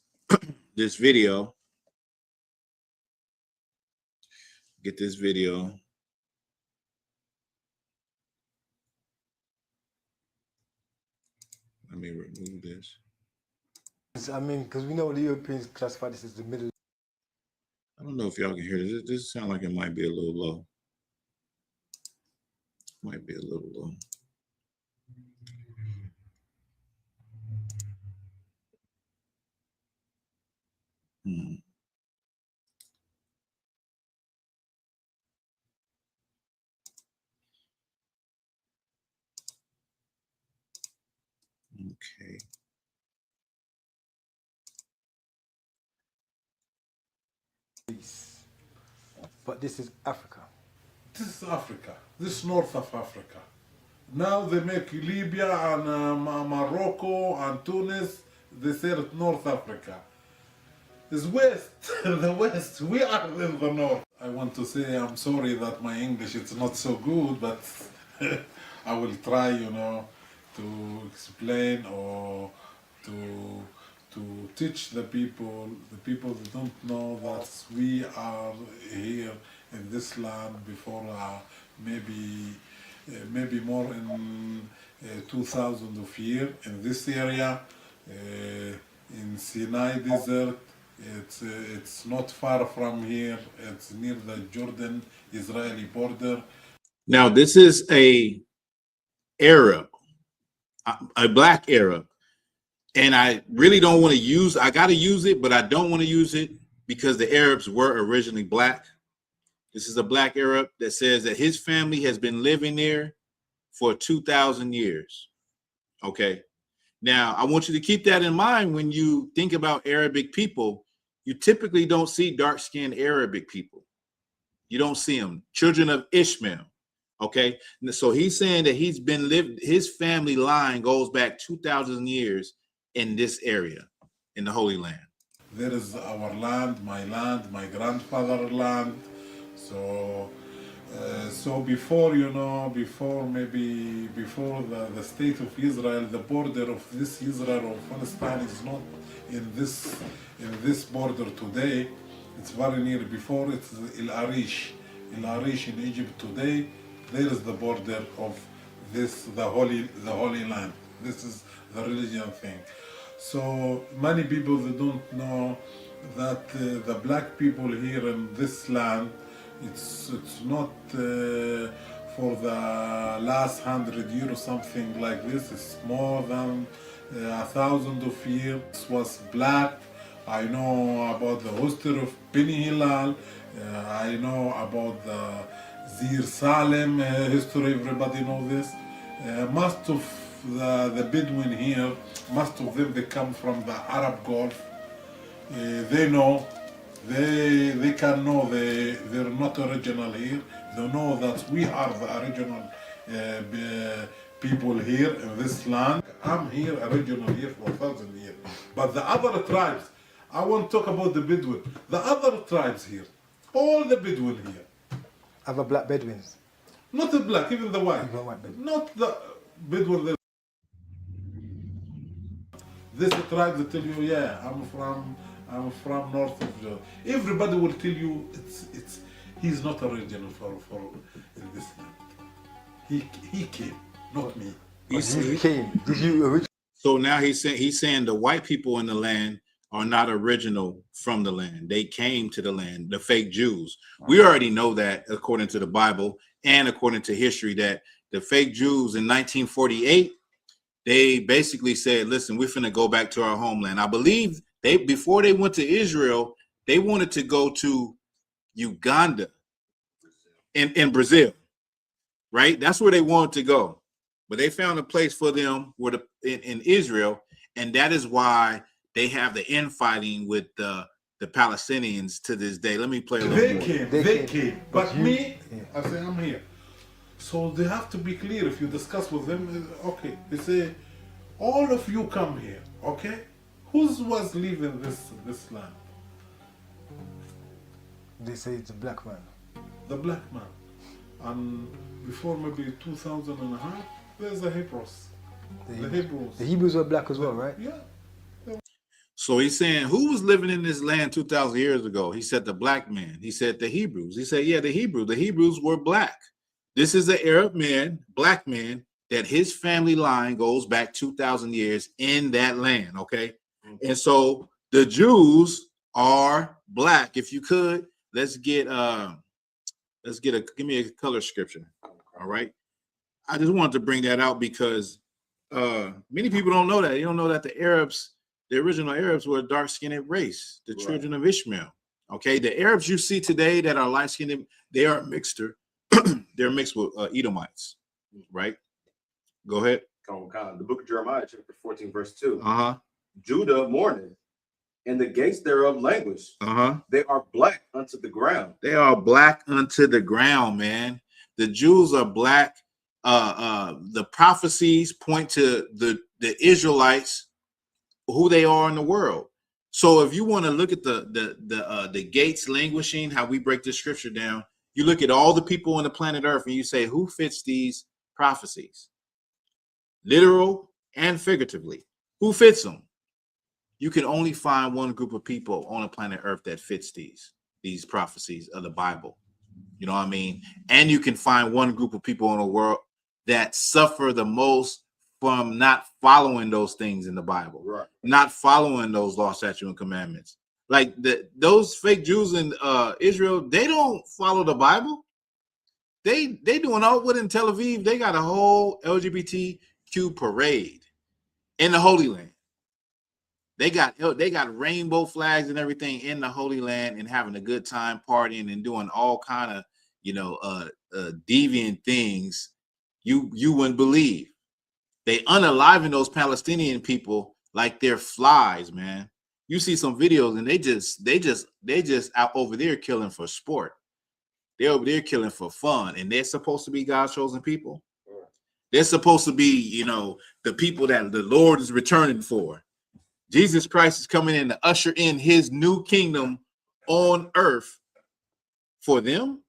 this video. Get this video. Let me remove this. I mean, because we know the Europeans classify this as the Middle. I don't know if y'all can hear this. This sounds like it might be a little low. Might be a little low. Okay. But this is Africa. This is Africa. This is north of Africa. Now they make Libya and Morocco and Tunis. They say it North Africa. It's west, the west. We are in the north. I want to say I'm sorry that my English is not so good, but I will try, to explain or to teach the people that don't know that we are here in this land before maybe more in 2,000 of years in this area in Sinai Desert. It's not far from here. It's near the Jordan-Israeli border. Now this is a Arab, a black Arab, and I really don't want to use. I got to use it, but I don't want to use it because the Arabs were originally black. This is a black Arab that says that his family has been living there for 2,000 years. Okay. Now, I want you to keep that in mind when you think about Arabic people. You typically don't see dark-skinned Arabic people. You don't see them. Children of Ishmael. Okay. So he's saying that his family line goes back 2,000 years in this area, in the Holy Land. There is our land, my grandfather's land. So before the state of Israel, the border of this Israel or Palestine is not in this border today. It's very near. Before it's El Arish in Egypt today. There is the border of the Holy Land. This is the religion thing. So many people they don't know that the black people here in this land. It's not for the last 100 years or something like this. It's more than 1,000 of years. It was black. I know about the history of Beni Hilal. I know about the Zir Salem history. Everybody know this. Most of the Bedouin here, most of them they come from the Arab Gulf. They know. They can know they're not original here. They know that we are the original people here in this land. I'm here, original here for 1,000 years. But the other tribes, I want to talk about the Bedouin. The other tribes here, all the Bedouin here. Other black Bedouins? Not the black, even the white. Even white Bedouin. Not the Bedouin. This tribe that tell you, yeah, I'm from north of Jordan. Everybody will tell you he's not original for in this land. He came, not me. He came. Did you originally? So now he's saying the white people in the land are not original from the land. They came to the land, the fake Jews. We already know that according to the Bible and according to history that the fake Jews in 1948, they basically said, listen, we're finna go back to our homeland. I believe before they went to Israel, they wanted to go to Uganda in Brazil, right? That's where they wanted to go. But they found a place for them in Israel, and that is why they have the infighting with the Palestinians to this day. Let me play a little more. They came. But me, I say I'm here. So they have to be clear. If you discuss with them, okay, they say, all of you come here, okay? Who was living this land? They say it's a black man. The black man. And before maybe 2,000 and a half, there's the Hebrews. The Hebrews were black as well, right? Yeah. So he's saying, who was living in this land 2,000 years ago? He said the black man. He said the Hebrews. He said, yeah, the Hebrews. The Hebrews were black. This is an Arab man, black man, that his family line goes back 2,000 years in that land, okay? And so the Jews are black. If you could, give me a color scripture, all right? I just wanted to bring that out because many people don't know that. You don't know that the Arabs, the original Arabs, were a dark-skinned race, the children of Ishmael. Okay, the Arabs you see today that are light-skinned, they are mixed. They're mixed with Edomites, right? Go ahead. The book of Jeremiah, chapter 14, verse 2. Uh-huh. Judah mourneth, and the gates thereof languish. Uh-huh. They are black unto the ground. They are black unto the ground, man. The Jews are black. The prophecies point to the Israelites, who they are in the world. So if you want to look at the gates languishing, how we break this scripture down, you look at all the people on the planet Earth and you say, who fits these prophecies? Literal and figuratively. Who fits them? You can only find one group of people on the planet Earth that fits these prophecies of the Bible. You know what I mean? And you can find one group of people in the world that suffer the most from not following those things in the Bible, right? Not following those law, statutes, and commandments. Like those fake Jews in Israel, they don't follow the Bible. They doing all what in Tel Aviv. They got a whole LGBTQ parade in the Holy Land. They got rainbow flags and everything in the Holy Land and having a good time partying and doing all kind of deviant things you wouldn't believe. They unaliving those Palestinian people like they're flies, man. You see some videos and they just out over there killing for sport. They're over there killing for fun, and they're supposed to be God's chosen people. They're supposed to be, the people that the Lord is returning for. Jesus Christ is coming in to usher in his new kingdom on earth for them.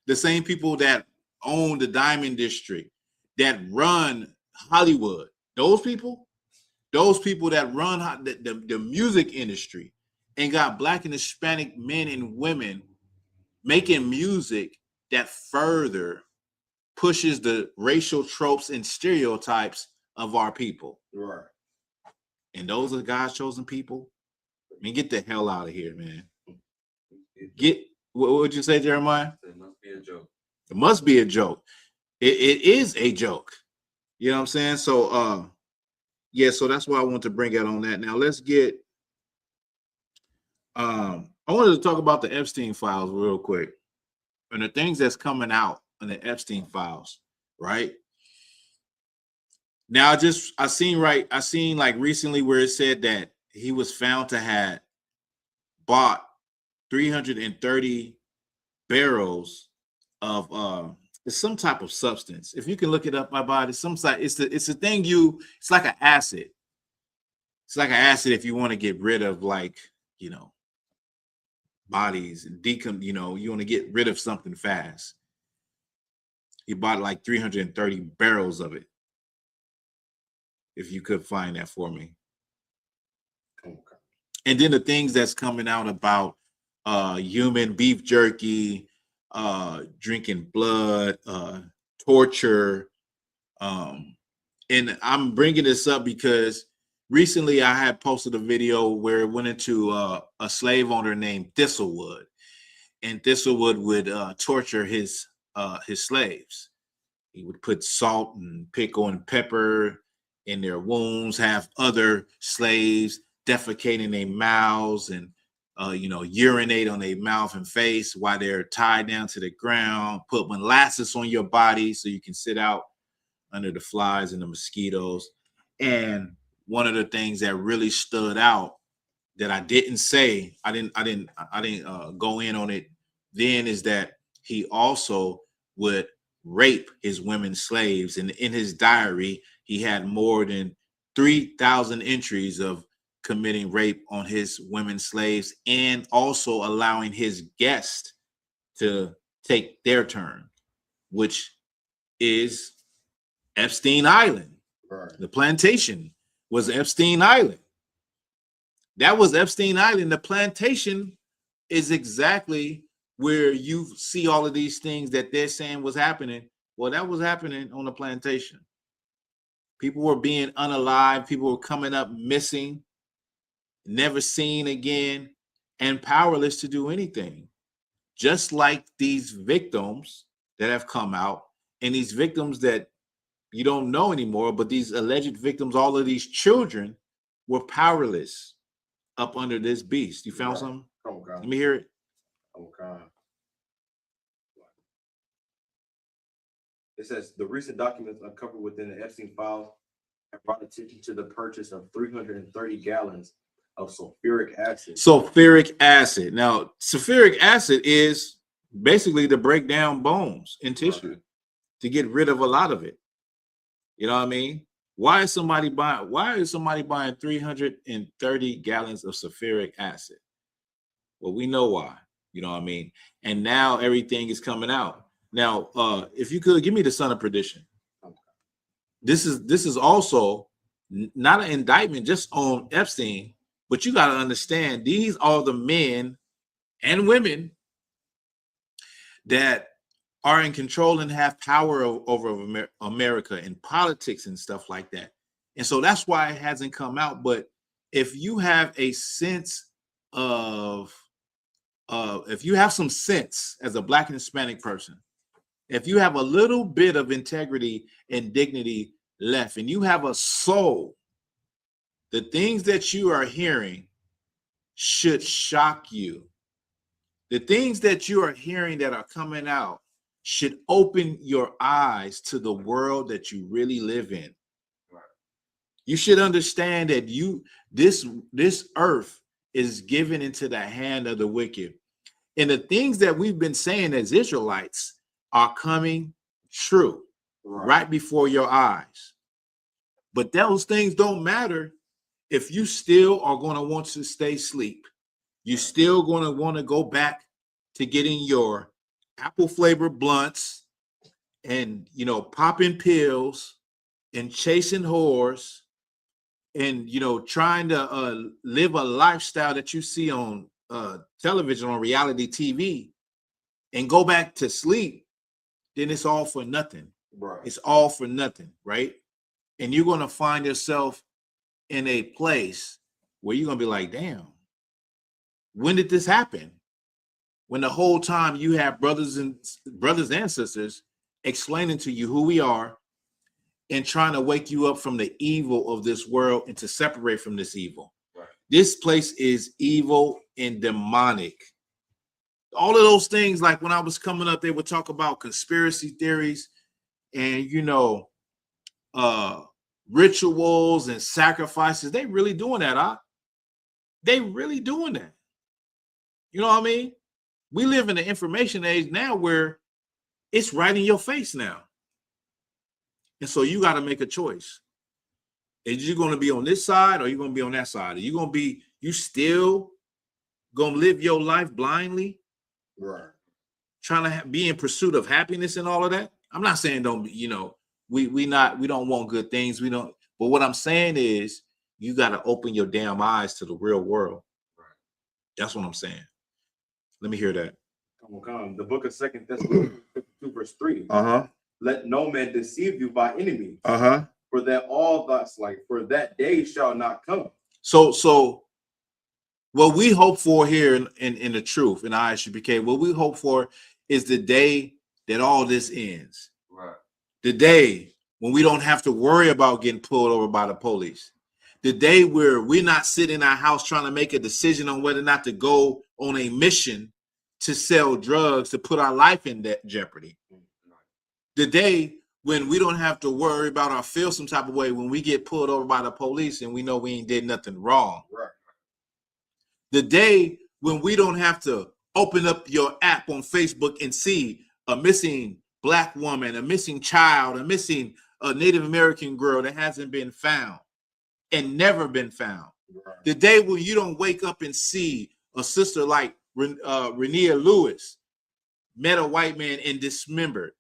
The same people that own the Diamond District, that run Hollywood, those people that run the music industry and got Black and Hispanic men and women making music that further pushes the racial tropes and stereotypes of our people. Right. And those are God's chosen people. I mean, get the hell out of here, man. What would you say, Jeremiah? It must be a joke. It must be a joke. It is a joke. You know what I'm saying? So so that's why I want to bring it on that. Now let's get I wanted to talk about the Epstein files real quick. And the things that's coming out in the Epstein files, right? Now I seen like recently where it said that he was found to have bought 330 barrels of it's some type of substance. If you can look it up, my body, it's the thing it's like an acid. It's like an acid if you want to get rid of bodies and you want to get rid of something fast. He bought like 330 barrels of it. If you could find that for me. Okay. And then the things that's coming out about human beef jerky, drinking blood, torture. And I'm bringing this up because recently I had posted a video where it went into a slave owner named Thistlewood. And Thistlewood would torture his slaves. He would put salt and pickle and pepper in their wounds, have other slaves defecate in their mouths and urinate on their mouth and face while they're tied down to the ground, put molasses on your body so you can sit out under the flies and the mosquitoes. And one of the things that really stood out that I didn't say, I didn't go in on it then, is that he also would rape his women slaves. And in his diary, he had more than 3,000 entries of committing rape on his women slaves and also allowing his guests to take their turn, which is Epstein Island. Right. The plantation was Epstein Island. That was Epstein Island. The plantation is exactly where you see all of these things that they're saying was happening. Well, that was happening on the plantation. People were being unalive. People were coming up missing, never seen again, and powerless to do anything. Just like these victims that have come out, and these victims that you don't know anymore, but these alleged victims, all of these children were powerless up under this beast. You found something? Oh, God. Let me hear it. Oh, God. It says the recent documents uncovered within the Epstein files have brought attention to the purchase of 330 gallons of sulfuric acid. Sulfuric acid. Now, sulfuric acid is basically to break down bones in tissue, to get rid of a lot of it. You know what I mean? Why is somebody buying 330 gallons of sulfuric acid? Well, we know why. You know what I mean? And now everything is coming out. Now, if you could give me the son of perdition. This is also not an indictment just on Epstein, but you got to understand these are the men and women that are in control and have power over America in politics and stuff like that. And so that's why it hasn't come out. But if you have a sense of, if you have some sense as a Black and Hispanic person, if you have a little bit of integrity and dignity left, and you have a soul, the things that you are hearing should shock you. The things that you are hearing that are coming out should open your eyes to the world that you really live in. Right. You should understand that this earth is given into the hand of the wicked. And the things that we've been saying as Israelites are coming true right before your eyes. But those things don't matter if you still are going to want to stay asleep. You're still going to want to go back to getting your apple flavored blunts and, popping pills and chasing whores and, trying to live a lifestyle that you see on television, on reality TV, and go back to sleep. Then it's all for nothing. Right. It's all for nothing, right? And you're going to find yourself in a place where you're going to be like, damn, when did this happen? When the whole time you have brothers and sisters explaining to you who we are and trying to wake you up from the evil of this world and to separate from this evil. Right. This place is evil and demonic. All of those things, like when I was coming up, they would talk about conspiracy theories and, rituals and sacrifices. They really doing that, huh? They really doing that. You know what I mean? We live in the information age now where it's right in your face now. And so you got to make a choice. Is you going to be on this side or you going to be on that side? Are you still going to live your life blindly? Right. Trying to be in pursuit of happiness and all of that. I'm not saying we don't want good things. We don't. But what I'm saying is you got to open your damn eyes to the real world. Right. That's what I'm saying. Let me hear that. Come. The book of 2 Thessalonians 2 verse 3. Let no man deceive you by any means. For that day shall not come. So what we hope for here in the truth, in ISUPK, what we hope for is the day that all this ends. Right. The day when we don't have to worry about getting pulled over by the police. The day where we're not sitting in our house trying to make a decision on whether or not to go on a mission to sell drugs to put our life in jeopardy. The day when we don't have to worry about or feel some type of way when we get pulled over by the police and we know we ain't did nothing wrong. Right. The day when we don't have to open up your app on Facebook and see a missing Black woman, a missing child, a missing Native American girl that hasn't been found and never been found. Right. The day when you don't wake up and see a sister like Renia Lewis met a white man and dismembered,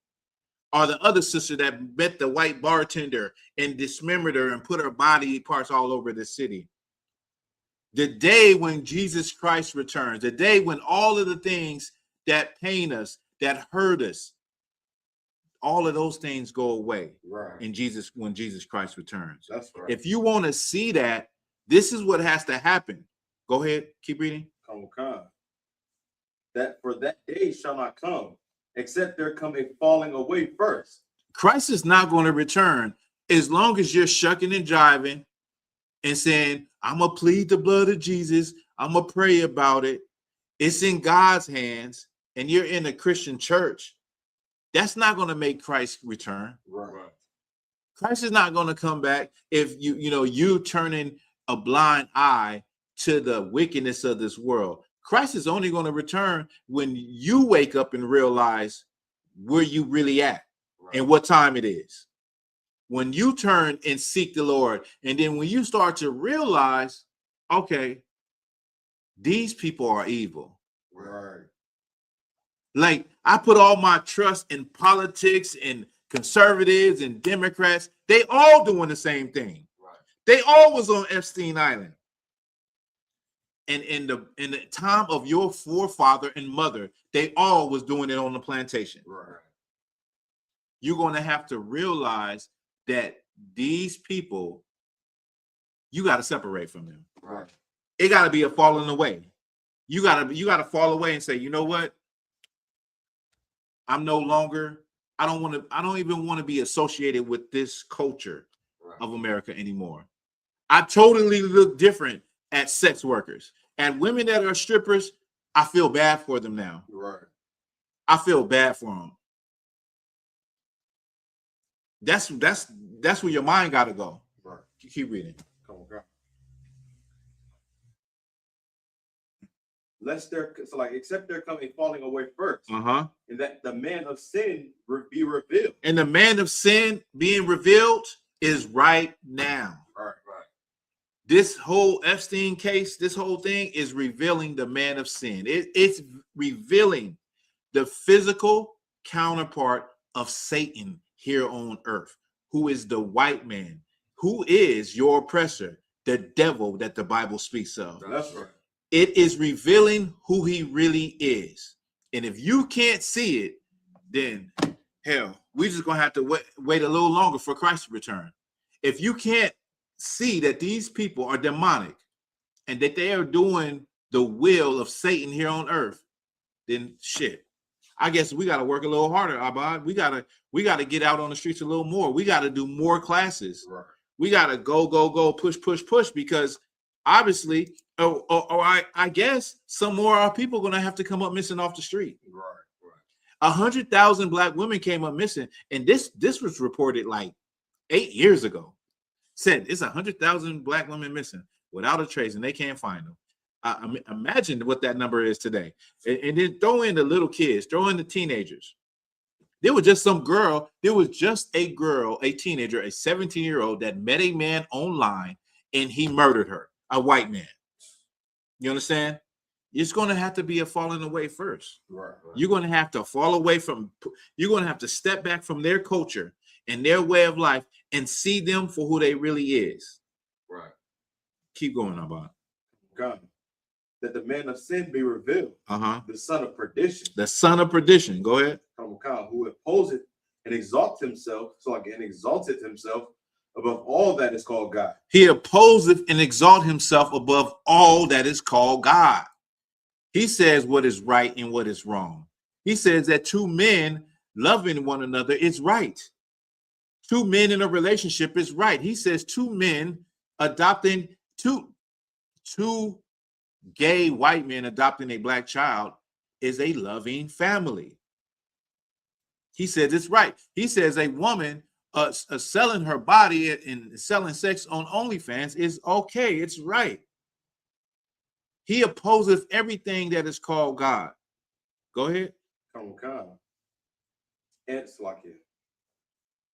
or the other sister that met the white bartender and dismembered her and put her body parts all over the city. The day when Jesus Christ returns, the day when all of the things that pain us, that hurt us, all of those things go away. Right. When Jesus Christ returns. That's right. If you want to see that, this is what has to happen. Go ahead, keep reading. Come. That for that day shall not come, except there come a falling away first. Christ is not going to return as long as you're shucking and jiving and saying, I'm going to plead the blood of Jesus. I'm going to pray about it. It's in God's hands, and you're in a Christian church. That's not going to make Christ return. Right. Christ is not going to come back if you turning a blind eye to the wickedness of this world. Christ is only going to return when you wake up and realize where you really at and what time it is. When you turn and seek the Lord, and then when you start to realize, okay, these people are evil. Right. Like, I put all my trust in politics and conservatives and Democrats. They all doing the same thing. Right. They all was on Epstein Island. And in the time of your forefather and mother, they all was doing it on the plantation. Right. You're going to have to realize that these people, you got to separate from them. Right. It got to be a falling away. You got to fall away and say, you know what? I'm no longer, I don't even want to be associated with this culture of America anymore. I totally look different at sex workers and women that are strippers. I feel bad for them now. Right. I feel bad for them. That's where your mind got to go. Right. Keep reading. Come on, God. Except there come a falling away first. Uh-huh. And that the man of sin be revealed. And the man of sin being revealed is right now. Right. This whole Epstein case, this whole thing is revealing the man of sin. It's revealing the physical counterpart of Satan here on earth, who is the white man, who is your oppressor, the devil that the Bible speaks of. That's right. It is revealing who he really is. And if you can't see it, then hell, we're just going to have to wait a little longer for Christ to return. If you can't see that these people are demonic and that they are doing the will of Satan here on earth, then shit. I guess we got to work a little harder, Abad. We got to get out on the streets a little more. We got to do more classes. Right. We got to go, push, because obviously, I guess some more of our people are going to have to come up missing off the street. Right. 100,000 black women came up missing. And this was reported like 8 years ago. Said it's 100,000 black women missing without a trace, and they can't find them. Imagine what that number is today. And then throw in the little kids, throw in the teenagers. There was just a girl, a teenager, a 17-year-old that met a man online and he murdered her, a white man. You understand? It's going to have to be a falling away first. Right. You're going to have to fall away you're going to have to step back from their culture and their way of life and see them for who they really is. Right. Keep going, Abba. God. That the man of sin be revealed. Uh-huh. The son of perdition. The son of perdition. Go ahead. Who opposeth and exalts himself, above all that is called God. He opposeth and exalts himself above all that is called God. He says what is right and what is wrong. He says that two men loving one another is right. Two men in a relationship is right. He says two men adopting two gay white men adopting a black child is a loving family. He says it's right. He says a woman selling her body and selling sex on OnlyFans is okay. It's right. He opposes everything that is called God. Go ahead. Come on. And it's like it.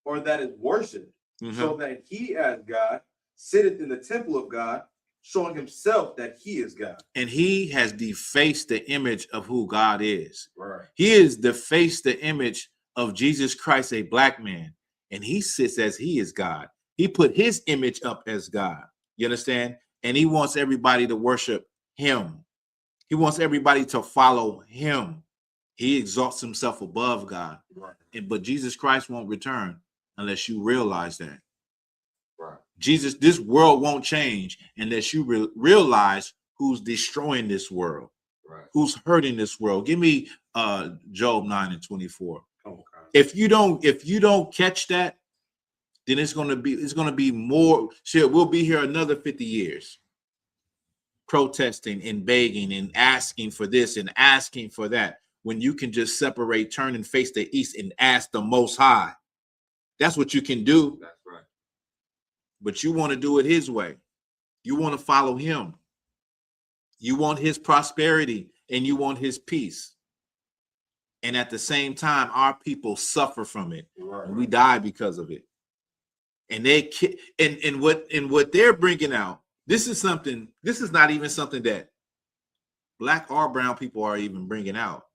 Or that is worshipped, so that he as God sitteth in the temple of God, showing himself that he is God. And he has defaced the image of who God is. Right. He is defaced the image of Jesus Christ, a black man, and he sits as he is God. He put his image up as God. You understand? and he wants everybody to worship him. He wants everybody to follow him. He exalts himself above God. Right. But Jesus Christ won't return unless you realize that. Right. This world won't change unless you realize who's destroying this world, Right. who's hurting this world. Give me Job 9:24. Okay. If you don't catch that, then it's gonna be more. Shit, we'll be here another 50 years, protesting and begging and asking for this and asking for that, when you can just separate, turn and face the east and ask the Most High. That's what you can do. That's right. But you want to do it his way. You want to follow him. You want his prosperity and you want his peace. And at the same time, our people suffer from it. Right. And we die because of it. And what they're bringing out, this is not even something that black or brown people are even bringing out.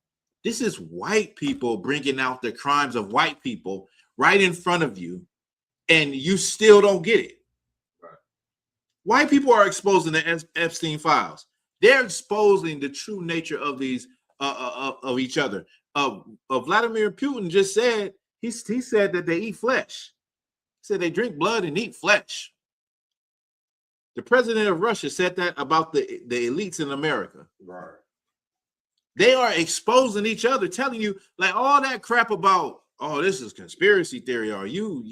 This is white people bringing out the crimes of white people right in front of you, and you still don't get it. Right. White people are exposing the Epstein files. They're exposing the true nature of these of each other. Vladimir Putin just said he said that they eat flesh. He said they drink blood and eat flesh. The president of Russia said that about the elites in America. Right. They are exposing each other, telling you like all that crap about, oh, this is conspiracy theory, or you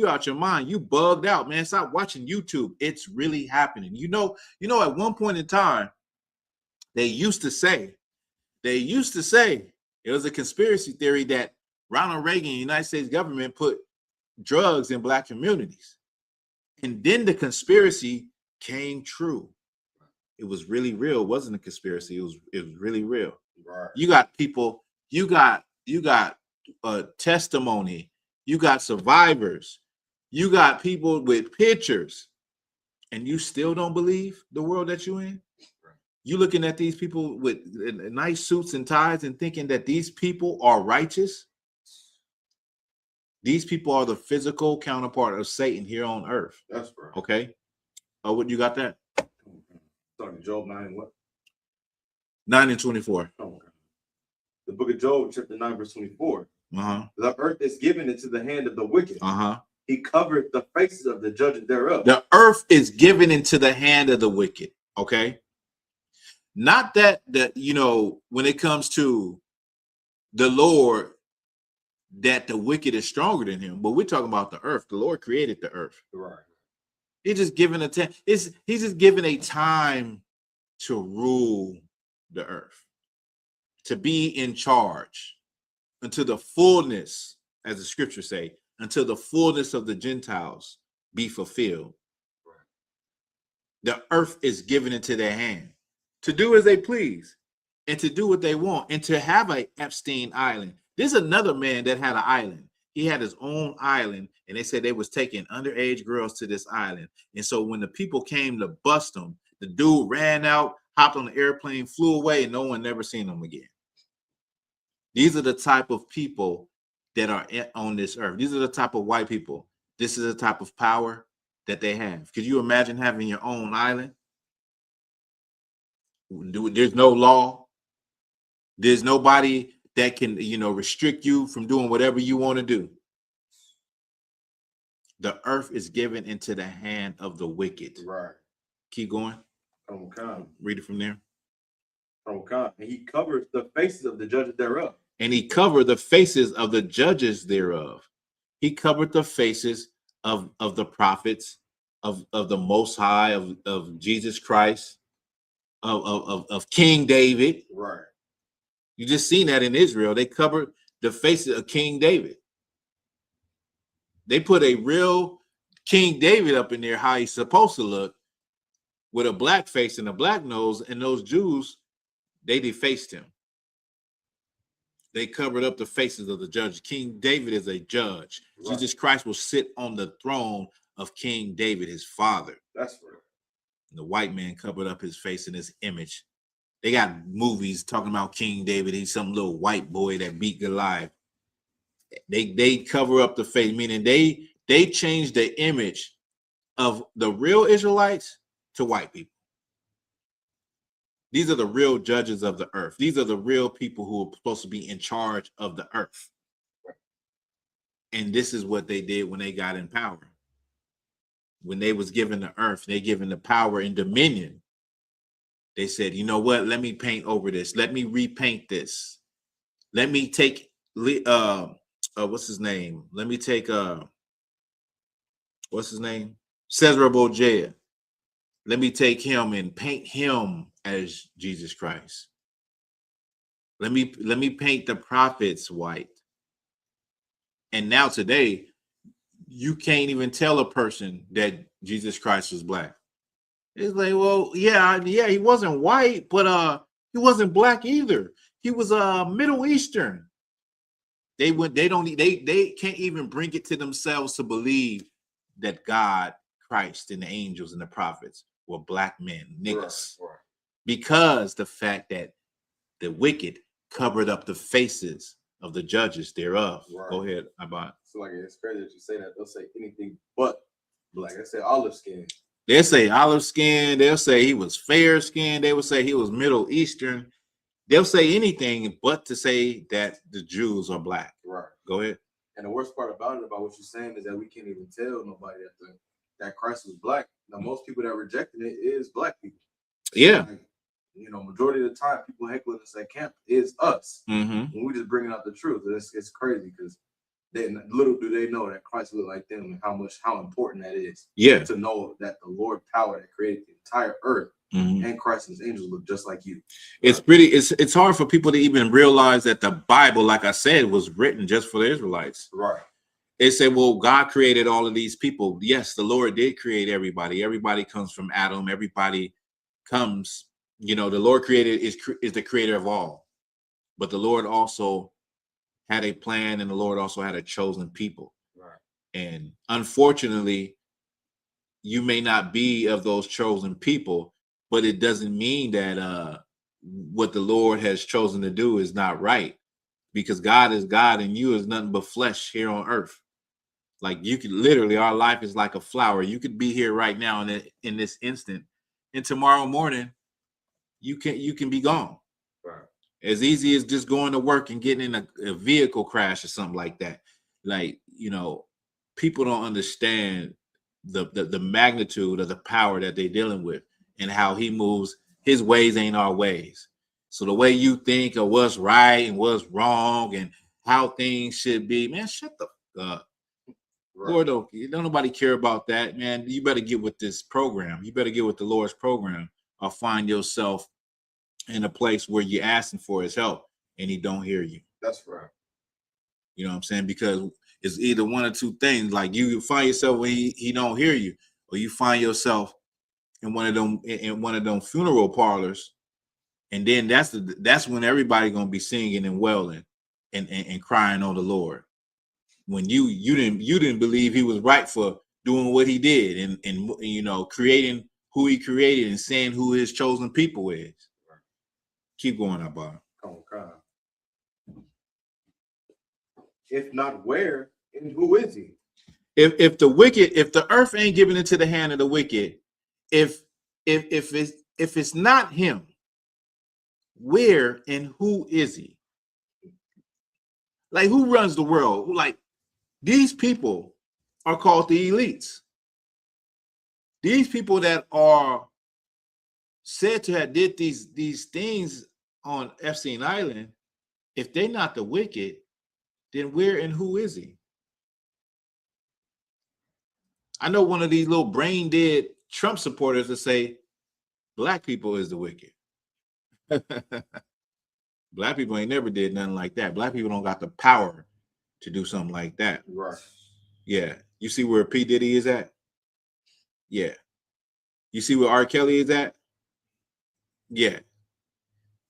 out your mind, you bugged out, man. Stop watching YouTube. It's really happening. You know, at one point in time, they used to say it was a conspiracy theory that Ronald Reagan, the United States government, put drugs in black communities. And then the conspiracy came true. It was really real. It wasn't a conspiracy. It was really real. Right. You got people, you got testimony, you got survivors, you got people with pictures, and you still don't believe the world that you're in. Right. You looking at these people with nice suits and ties and thinking that these people are righteous. These people are the physical counterpart of Satan here on earth. That's right. Okay. Oh, what you got that? Talking Job 9 and what? 9:24. Okay. The book of Job, chapter 9, verse 24. Uh-huh. The earth is given into the hand of the wicked. Uh-huh. He covered the faces of the judges thereof. The earth is given into the hand of the wicked. Okay. Not that when it comes to the Lord, that the wicked is stronger than him, but we're talking about the earth. The Lord created the earth. Right. He's just given he's just given a time to rule the earth, to be in charge until the fullness, as the scriptures say, until the fullness of the Gentiles be fulfilled. Right. The earth is given into their hand to do as they please and to do what they want and to have a Epstein Island. There's another man that had an island. He had his own island, and they said they was taking underage girls to this island. And so when the people came to bust him, the dude ran out, hopped on the airplane, flew away, and no one never seen him again. These are the type of people that are on this earth. These are the type of white people. This is the type of power that they have. Could you imagine having your own island? There's no law. There's nobody that can, restrict you from doing whatever you want to do. The earth is given into the hand of the wicked. Right. Keep going. Okay. Read it from there. Okay. And he covers the faces of the judges thereof. And he covered the faces of the judges thereof. He covered the faces of the prophets, of the Most High, of Jesus Christ, of King David. Right. You just seen that in Israel. They covered the faces of King David. They put a real King David up in there, how he's supposed to look, with a black face and a black nose, and those Jews, they defaced him. They covered up the faces of the judges. King David is a judge. Right. Jesus Christ will sit on the throne of King David, his father. That's right. And the white man covered up his face in his image. They got movies talking about King David. He's some little white boy that beat Goliath. They cover up the face, meaning they changed the image of the real Israelites to white people. These are the real judges of the earth. These are the real people who are supposed to be in charge of the earth. And this is what they did when they got in power. When they was given the earth, they given the power and dominion. They said, you know what? Let me paint over this. Let me repaint this. Let me take what's his name? Let me take what's his name? Cesar Borgia. Let me take him and paint him as Jesus Christ. Let me paint the prophets white. And now today, you can't even tell a person that Jesus Christ was black. It's like, well, yeah, he wasn't white, but he wasn't black either. He was Middle Eastern. They can't even bring it to themselves to believe that God, Christ, and the angels and the prophets were black men, niggas. Right. Because the fact that the wicked covered up the faces of the judges thereof. Right. Go ahead, Abad. So like it's crazy that you say that. They'll say anything but black. They say olive skin. They'll say olive skin. They'll say he was fair skinned. They will say he was Middle Eastern. They'll say anything but to say that the Jews are black. Right. Go ahead. And the worst part about what you're saying is that we can't even tell nobody that Christ was black. Now, most people that rejected it is black people. Yeah. Like, majority of the time, people heckling us at camp is us. When we just bringing out the truth. It's crazy because little do they know that Christ looked like them and how important that is. Yeah. To know that the Lord power that created the entire earth and Christ and his angels look just like you. It's hard for people to even realize that the Bible, like I said, was written just for the Israelites. Right. They said, well, God created all of these people. Yes, the Lord did create everybody. Everybody comes from Adam. Everybody comes, the Lord created is the creator of all. But the Lord also had a plan, and the Lord also had a chosen people. Right. And unfortunately, you may not be of those chosen people, but it doesn't mean that what the Lord has chosen to do is not right, because God is God and you is nothing but flesh here on earth. Like you could literally, our life is like a flower. You could be here right now in this instant, and tomorrow morning you can be gone. Right. As easy as just going to work and getting in a vehicle crash or something like that. Like, people don't understand the magnitude of the power that they're dealing with and how he moves. His ways ain't our ways. So the way you think of what's right and what's wrong and how things should be, man, shut the fuck up. Right. Lord, don't nobody care about that, man. You better get with this program. You better get with the Lord's program, or find yourself in a place where you're asking for his help and he don't hear you. That's right. You know what I'm saying? Because it's either one or two things. Like you find yourself when he don't hear you, or you find yourself in one of them funeral parlors, and then that's when everybody gonna be singing and wailing and crying on the Lord. When you didn't believe he was right for doing what he did and creating who he created and saying who his chosen people is. Keep going, Abba. Oh God. If not where, and who is he? If the earth ain't given into the hand of the wicked, if it's not him, where and who is he? Like, who runs the world? Like, these people are called the elites. These people that are said to have did these things on Epstein Island, if they're not the wicked, then where and who is he? I know one of these little brain dead Trump supporters that say black people is the wicked. Black people ain't never did nothing like that. Black people don't got the power to do something like that. Right. Yeah. You see where P. Diddy is at? Yeah. You see where R. Kelly is at? Yeah.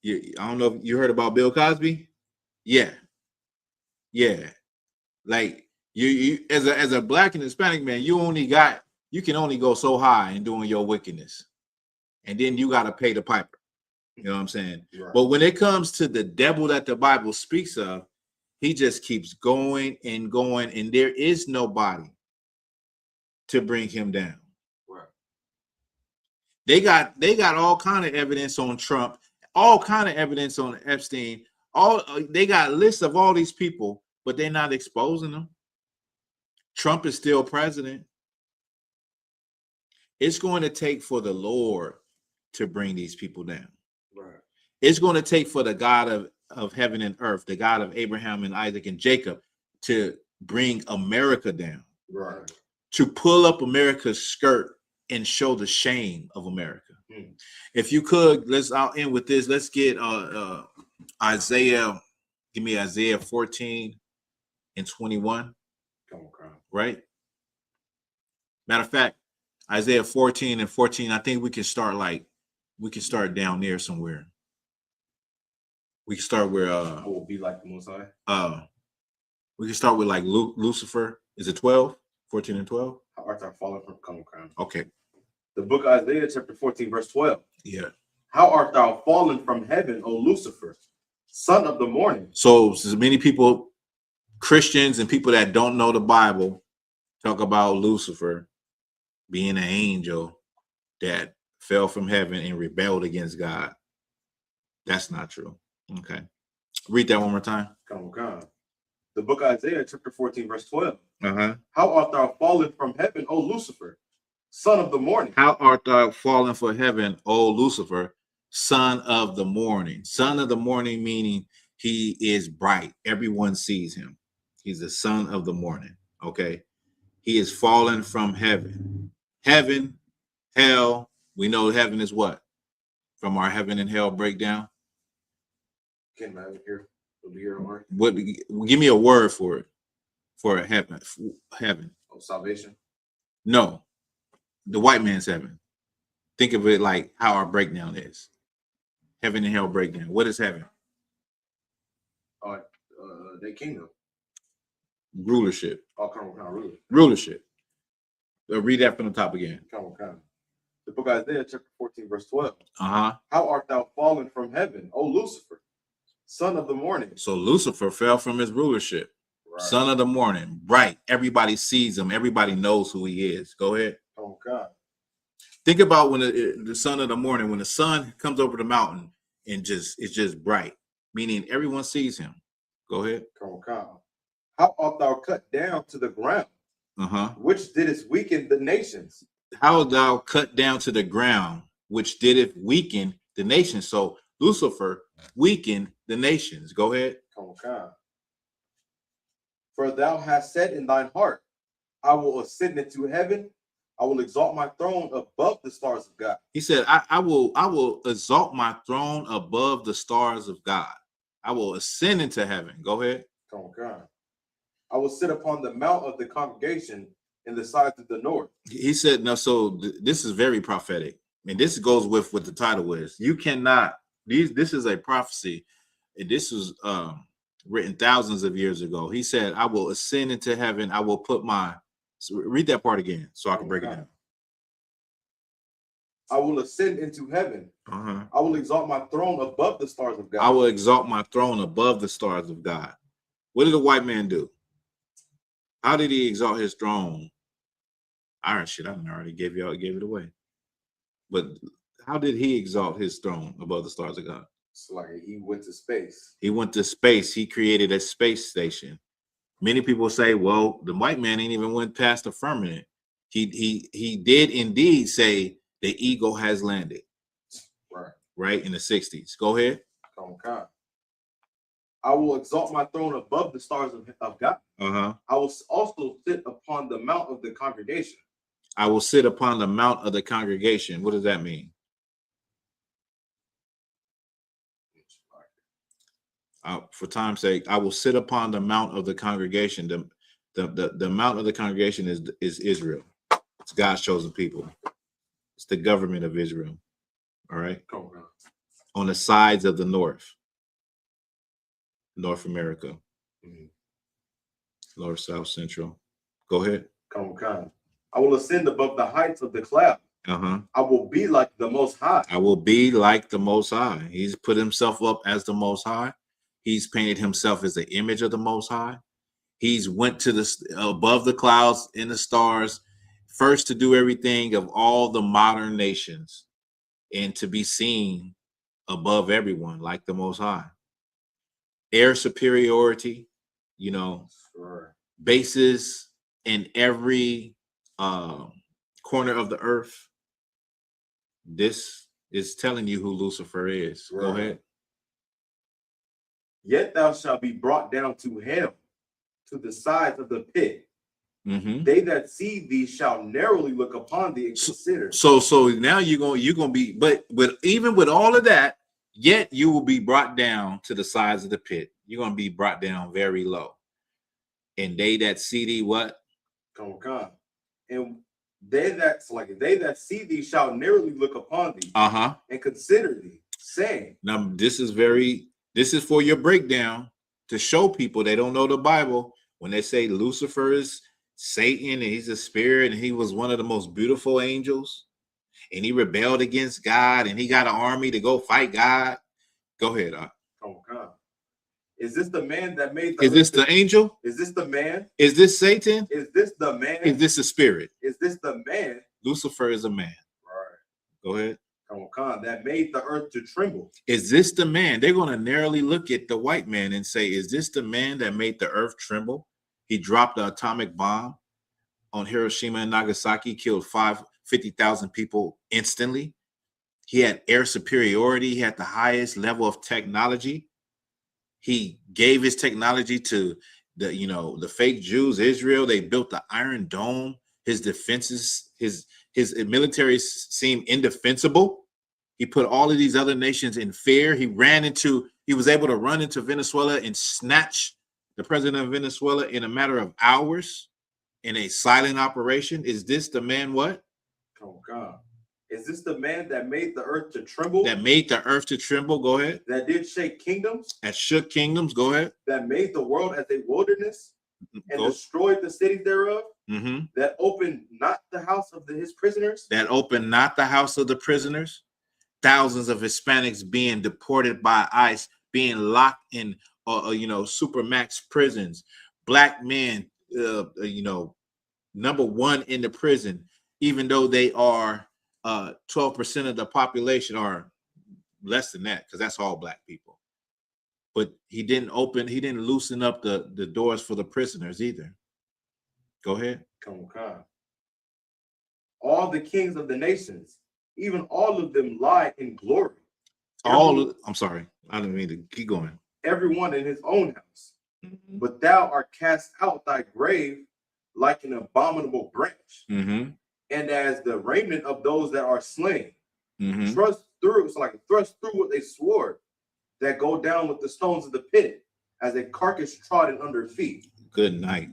I don't know if you heard about Bill Cosby. Yeah. Yeah. Like you as a black and Hispanic man, you can only go so high in doing your wickedness. And then you got to pay the piper. You know what I'm saying? Right. But when it comes to the devil that the Bible speaks of, he just keeps going and going, and there is nobody to bring him down. Right. They got all kind of evidence on Trump, all kind of evidence on Epstein. They got lists of all these people, but they're not exposing them. Trump is still president. It's going to take for the Lord to bring these people down. Right. It's going to take for the God of heaven and earth, the God of Abraham and Isaac and Jacob, to bring America down. Right. To pull up America's skirt and show the shame of America. If you could, I'll end with this. Let's get Isaiah. Give me Isaiah 14 and 21. Come on, Crown. Right? Matter of fact, Isaiah 14 and 14, I think we can start down there somewhere. We can start where I will be like the Most High. We can start with like Lucifer. Is it 12? 14 and 12? How art thou fallen from Come on, Crown. Okay. The book of Isaiah, chapter 14, verse 12. Yeah. How art thou fallen from heaven, O Lucifer, son of the morning? So many people, Christians and people that don't know the Bible, talk about Lucifer being an angel that fell from heaven and rebelled against God. That's not true. Okay. Read that one more time. Come on. The book of Isaiah, chapter 14, verse 12. Uh-huh. How art thou fallen from heaven, O Lucifer, son of the morning? How art thou fallen from heaven, O Lucifer, son of the morning? Son of the morning, meaning he is bright. Everyone sees him. He's the son of the morning. Okay. He is fallen from heaven. Heaven, hell. We know heaven is what? From our heaven and hell breakdown. Can't have it here. It'll be here on earth. What? Give me a word for it. For heaven. Heaven. Oh, salvation. No. The white man's heaven. Think of it like how our breakdown is. Heaven and hell breakdown. What is heaven? Their kingdom. Rulership. Oh, come on, Rulership. Read that from the top again. Come on. The book of Isaiah, chapter 14, verse 12. Uh-huh. How art thou fallen from heaven, O Lucifer, son of the morning? So Lucifer fell from his rulership. Right. Son of the morning. Bright. Everybody sees him. Everybody knows who he is. Go ahead. Oh, God. Think about when the son of the morning, when the sun comes over the mountain and it's just bright, meaning everyone sees him. Go ahead. Come on. How art thou cut down to the ground? Uh-huh. Which didst weaken the nations? How thou cut down to the ground, which didst weaken the nations. So Lucifer weakened the nations. Go ahead. Come on. For thou hast said in thine heart, I will ascend into heaven. I will exalt my throne above the stars of God. He said, I will exalt my throne above the stars of God. I will ascend into heaven. Go ahead. Come on. I will sit upon the mount of the congregation in the sides of the north. He said, no, so this is very prophetic. And this goes with what the title is. You cannot, this is a prophecy. And this was written thousands of years ago. He said, I will ascend into heaven. I will put so read that part again so I can break it down. I will ascend into heaven. Uh-huh. I will exalt my throne above the stars of God. I will exalt my throne above the stars of God. What did the white man do? How did he exalt his throne? I already gave it away. But how did he exalt his throne above the stars of God? It's like he went to space. He went to space. He created a space station. Many people say, well, the white man ain't even went past the firmament. He did indeed say the eagle has landed. Right in the 60s. Go ahead. Oh, God. I will exalt my throne above the stars of God. Uh-huh. I will also sit upon the mount of the congregation. I will sit upon the mount of the congregation. What does that mean? For time's sake, I will sit upon the mount of the congregation. The mount of the congregation is Israel. It's God's chosen people. It's the government of Israel. All right. Oh, on the sides of the North America. Mm-hmm. North, South, Central. Go ahead. Come on. I will ascend above the heights of the cloud. Uh-huh. I will be like the Most High. I will be like the Most High. He's put himself up as the Most High. He's painted himself as the image of the Most High. He's went to above the clouds and the stars, first to do everything of all the modern nations. and to be seen above everyone like the Most High. Air superiority, you know, bases in every corner of the earth. This is telling you who Lucifer is. Go ahead. Yet thou shalt be brought down to hell, to the sides of the pit. They that see thee shall narrowly look upon thee and consider. So now you're gonna be, but even with all of that, yet you will be brought down to the sides of the pit. You're gonna be brought down very low. And they that see thee, what? Come. And they that see thee shall narrowly look upon thee, and consider thee, saying. Now this is for your breakdown to show people they don't know the Bible. When they say Lucifer is Satan and he's a spirit and he was one of the most beautiful angels and he rebelled against God and he got an army to go fight God. Go ahead. Come. Is this the man that made the Is this the angel? Is this the man? Is this Satan? Is this the man? Is this a spirit? Is this the man? Lucifer is a man. Right. Go ahead. Come. That made the earth to tremble. Is this the man? They're going to narrowly look at the white man and say, is this the man that made the earth tremble? He dropped the atomic bomb on Hiroshima and Nagasaki, killed 50,000 people instantly. He had air superiority. He had the highest level of technology. He gave his technology to the fake Jews, Israel. They built the Iron Dome. His defenses, his military seemed indefensible. He put all of these other nations in fear. He was able to run into Venezuela and snatch the president of Venezuela in a matter of hours in a silent operation. Is this the man what? Come. Is this the man that made the earth to tremble? That made the earth to tremble. Go ahead. That did shake kingdoms. That shook kingdoms. Go ahead. That made the world as a wilderness and destroyed the cities thereof. That opened not the house of his prisoners. That opened not the house of the prisoners. Thousands of Hispanics being deported by ICE, being locked in, supermax prisons. Black men, number one in the prison, even though they are 12% of the population, or less than that, because that's all black people. But he didn't loosen up the doors for the prisoners either. Go ahead. Come. All the kings of the nations, even all of them lie in glory. I'm sorry, I didn't mean to keep going. Everyone in his own house. But thou art cast out thy grave like an abominable branch. And as the raiment of those that are slain, thrust through what they swore, that go down with the stones of the pit, as a carcass trodden under feet. Good night.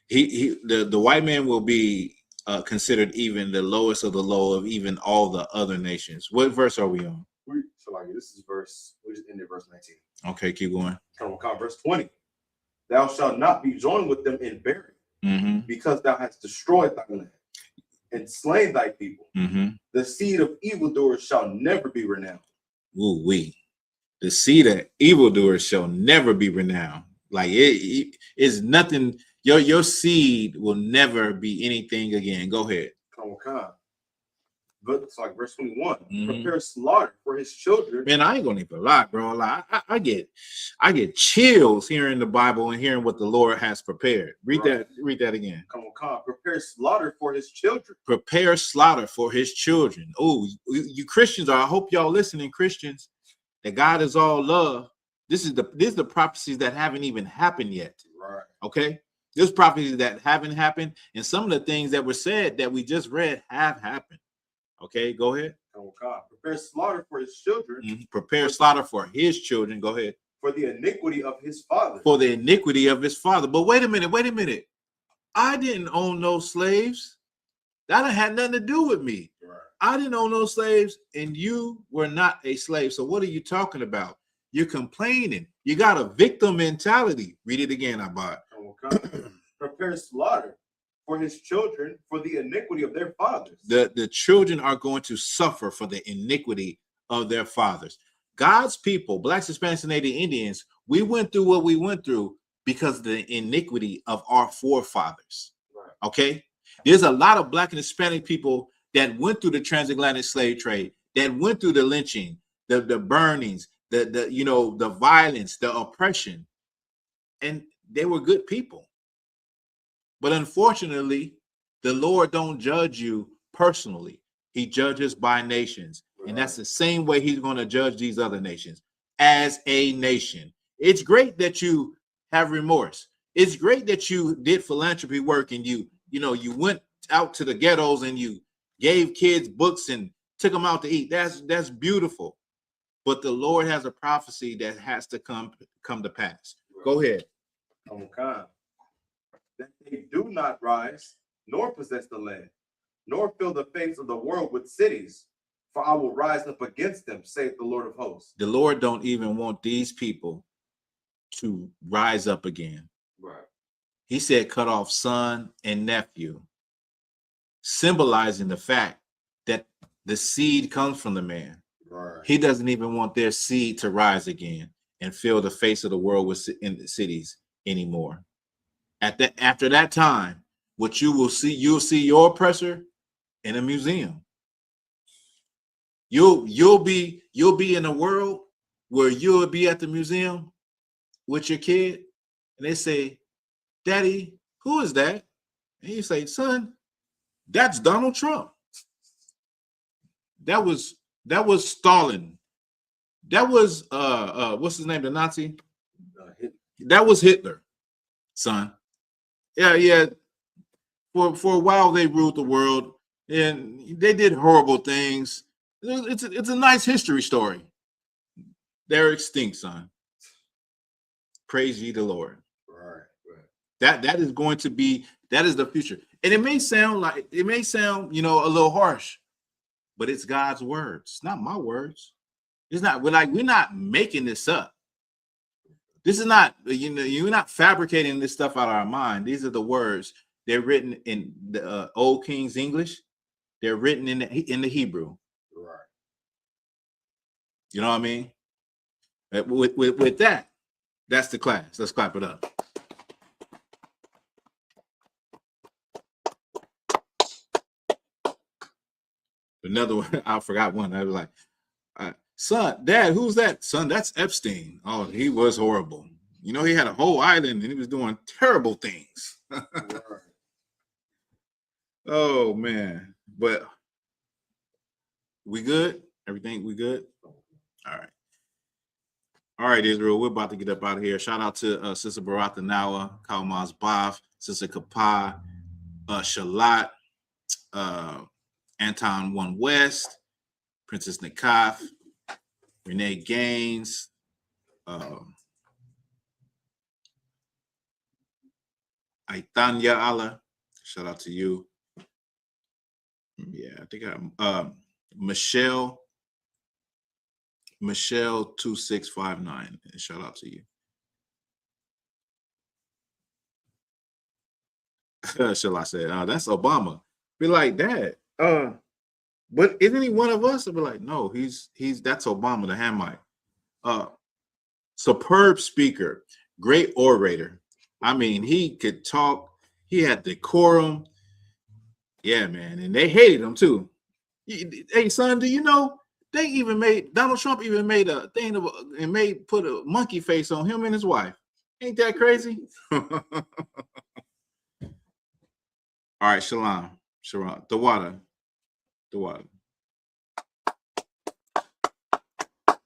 The white man will be considered even the lowest of the low of even all the other nations. What verse are we on? This is we just ended verse 19. Okay, keep going. Verse 20. Thou shalt not be joined with them in burial, because thou hast destroyed thy land and slain thy people. The seed of evildoers shall never be renowned. The seed of evildoers shall never be renowned. Like it is nothing. Your seed will never be anything again. Go ahead. Verse 21. Prepare slaughter for his children. Man, I ain't gonna even lie, bro. I get chills hearing the Bible and hearing what the Lord has prepared. Read that again. Prepare slaughter for his children. Prepare slaughter for his children. Oh, you Christians I hope y'all listening, Christians, that God is all love. This is the prophecies that haven't even happened yet. Right. Okay. There's prophecies that haven't happened, and some of the things that were said that we just read have happened. Okay, go ahead. Prepare slaughter for his children. Prepare slaughter for his children. Go ahead. For the iniquity of his father. For the iniquity of his father. But wait a minute. I didn't own no slaves. That had nothing to do with me. Right. I didn't own no slaves, and you were not a slave. So what are you talking about? You're complaining. You got a victim mentality. Read it again, Abad. Prepare slaughter for his children for the iniquity of their fathers. The children are going to suffer for the iniquity of their fathers. God's people, Blacks, Hispanics, and Native Indians, we went through what we went through because of the iniquity of our forefathers. Right. Okay? There's a lot of Black and Hispanic people that went through the transatlantic slave trade that went through the lynching, the burnings, the violence, the oppression, and they were good people. But unfortunately, the Lord don't judge you personally. He judges by nations. And that's the same way he's going to judge these other nations as a nation. It's great that you have remorse. It's great that you did philanthropy work and you went out to the ghettos and you gave kids books and took them out to eat. That's beautiful. But the Lord has a prophecy that has to come to pass. Go ahead. That they do not rise, nor possess the land, nor fill the face of the world with cities, for I will rise up against them, saith the Lord of hosts. The Lord don't even want these people to rise up again. Right. He said, cut off son and nephew, symbolizing the fact that the seed comes from the man. Right. He doesn't even want their seed to rise again and fill the face of the world with in the cities anymore. After that time, what you'll see your oppressor in a museum. You'll be in a world where you'll be at the museum with your kid, and they say, "Daddy, who is that?" And you say, "Son, that's Donald Trump. That was Stalin. That was what's his name, the Nazi? That was Hitler, son. Yeah. For a while they ruled the world and they did horrible things. It's a nice history story. They're extinct, son. Praise ye the Lord." Right. That is going to be, that is the future. And it may sound a little harsh, but it's God's words. It's not my words. It's not, we're not making this up. This is not, you're not fabricating this stuff out of our mind. These are the words. They're written in the Old King's English. They're written in the Hebrew. Right. You know what I mean? With that, that's the class. Let's clap it up. Another one, I forgot one. I was like, son, Dad, who's that? Son, that's Epstein. Oh, he was horrible. He had a whole island and he was doing terrible things. Oh, man. But we good? Everything we good? All right. All right, Israel, we're about to get up out of here. Shout out to Sister Baratha Nawa, Kalmaz Baf, Sister Kapah, Shalat, Anton One West, Princess Nikaf, Renee Gaines, Aitanya Allah. Shout out to you. Yeah, I think Michelle 2659. Shout out to you. Shall I say, that's Obama. Be like, Dad, but isn't he one of us? I'll be like, no, he's that's Obama, the Hamite. Superb speaker, great orator. I mean, he could talk, he had decorum. Yeah, man, and they hated him too. Hey, son, do you know Donald Trump even made a thing and put a monkey face on him and his wife? Ain't that crazy? All right, Shalom. The water.